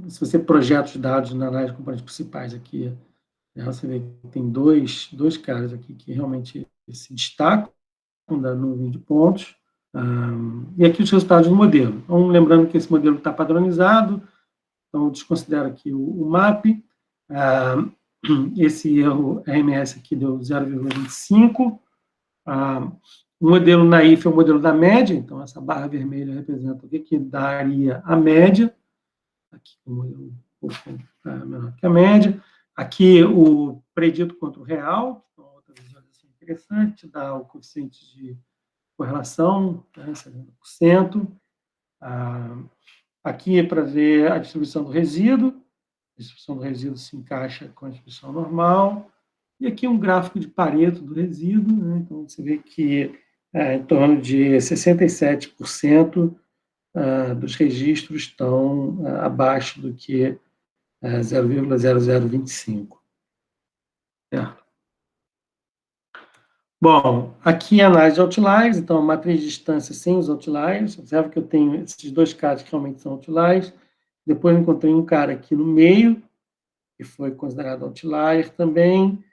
A: Se você projeta os dados na análise de componentes principais aqui, você vê que tem dois caras aqui que realmente se destacam da nuvem de pontos. E aqui os resultados do modelo. Então, lembrando que esse modelo está padronizado, então desconsidero aqui o MAP. Esse erro RMS aqui deu 0,25. O modelo naif é o modelo da média, então essa barra vermelha representa o que daria a média. Aqui o modelo um pouco menor que a média. Aqui o predito contra o real, então outra visualização interessante, dá o coeficiente de correlação, 70%. Aqui é para ver a distribuição do resíduo. A distribuição do resíduo se encaixa com a distribuição normal. E aqui um gráfico de Pareto do resíduo. Né? Então, você vê que em torno de 67% dos registros estão abaixo do que 0,0025. Certo? Bom, aqui a análise de outliers, então a matriz de distância sem os outliers. Observa que eu tenho esses dois caras que realmente são outliers. Depois eu encontrei um cara aqui no meio, que foi considerado outlier também.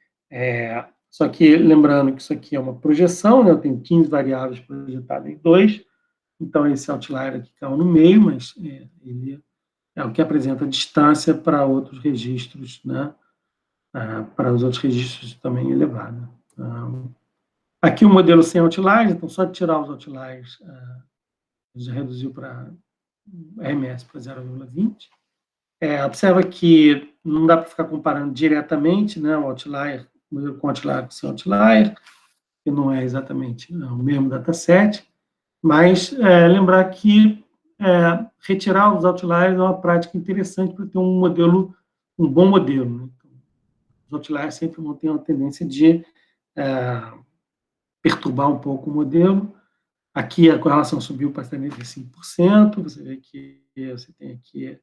A: Só que, lembrando que isso aqui é uma projeção, né? Eu tenho 15 variáveis projetadas em 2, então esse outlier aqui caiu no meio, mas ele é o que apresenta distância para outros registros, né? Para os outros registros também elevada. Aqui o modelo sem outliers, então só de tirar os outliers, já reduziu para RMS para 0,20. Observa que não dá para ficar comparando diretamente, né, o outlier, o modelo com outlier sem outlier, que não é exatamente o mesmo dataset, mas lembrar que retirar os outliers é uma prática interessante para ter um bom modelo. Né? Então, os outliers sempre vão ter uma tendência de perturbar um pouco o modelo. Aqui a correlação subiu para 75%, você vê que você tem aqui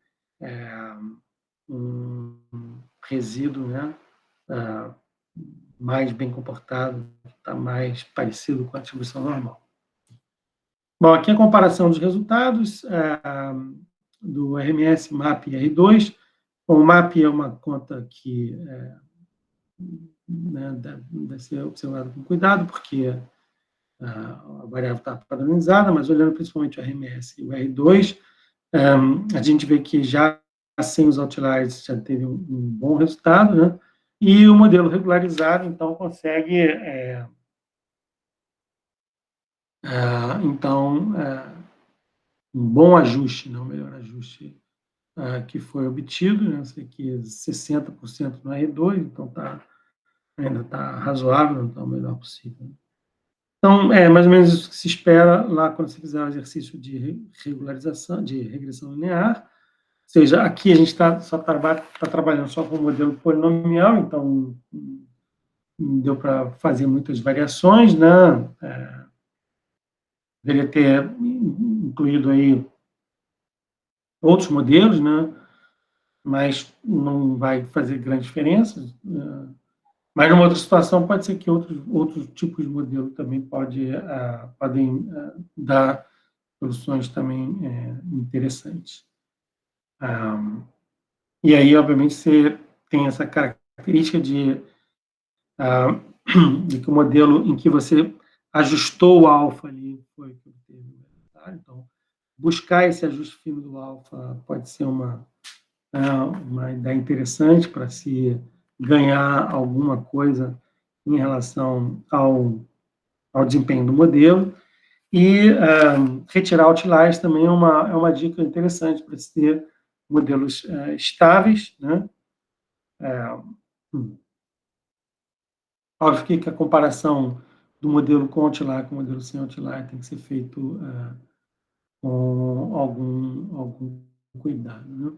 A: um resíduo, né, mais bem comportado, está mais parecido com a distribuição normal. Bom, aqui a comparação dos resultados do RMS, MAP e R2. Bom, o MAP é uma conta que deve ser observada com cuidado, porque a variável está padronizada, mas olhando principalmente o RMS e o R2, a gente vê que já sem os outliers já teve um bom resultado, né? E o modelo regularizado, então, consegue um bom ajuste, né? Um melhor ajuste que foi obtido, né? Sei que 60% no R2, então ainda está razoável, não está o melhor possível. Então, mais ou menos isso que se espera lá quando você fizer o exercício de regularização, de regressão linear. Ou seja, aqui a gente está trabalhando só com o modelo polinomial, então deu para fazer muitas variações, né? Deveria ter incluído aí outros modelos, né? Mas não vai fazer grande diferença. Mas numa outra situação pode ser que outros tipos de modelo também podem dar soluções também interessantes. E aí, obviamente, você tem essa característica de que o modelo em que você ajustou o alfa ali foi que teve. Tá? Então, buscar esse ajuste fino do alfa pode ser uma ideia interessante para se ganhar alguma coisa em relação ao desempenho do modelo. E retirar outliers também é uma dica interessante para se ter modelos estáveis, né? Óbvio que a comparação do modelo com outlier com o modelo sem outlier tem que ser feito com algum cuidado, né?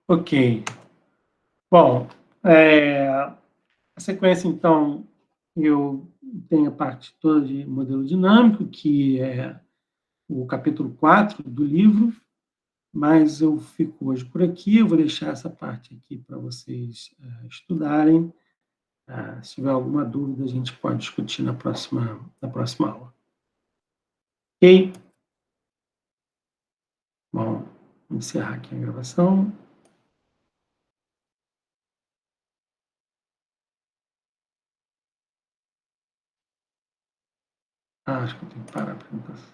A: Ok. Bom, a sequência, então, eu tenho a parte toda de modelo dinâmico, que é o capítulo 4 do livro, mas eu fico hoje por aqui, eu vou deixar essa parte aqui para vocês estudarem. Se tiver alguma dúvida, a gente pode discutir na próxima aula. Ok? Bom, vou encerrar aqui a gravação. Acho que eu tenho que parar a apresentação.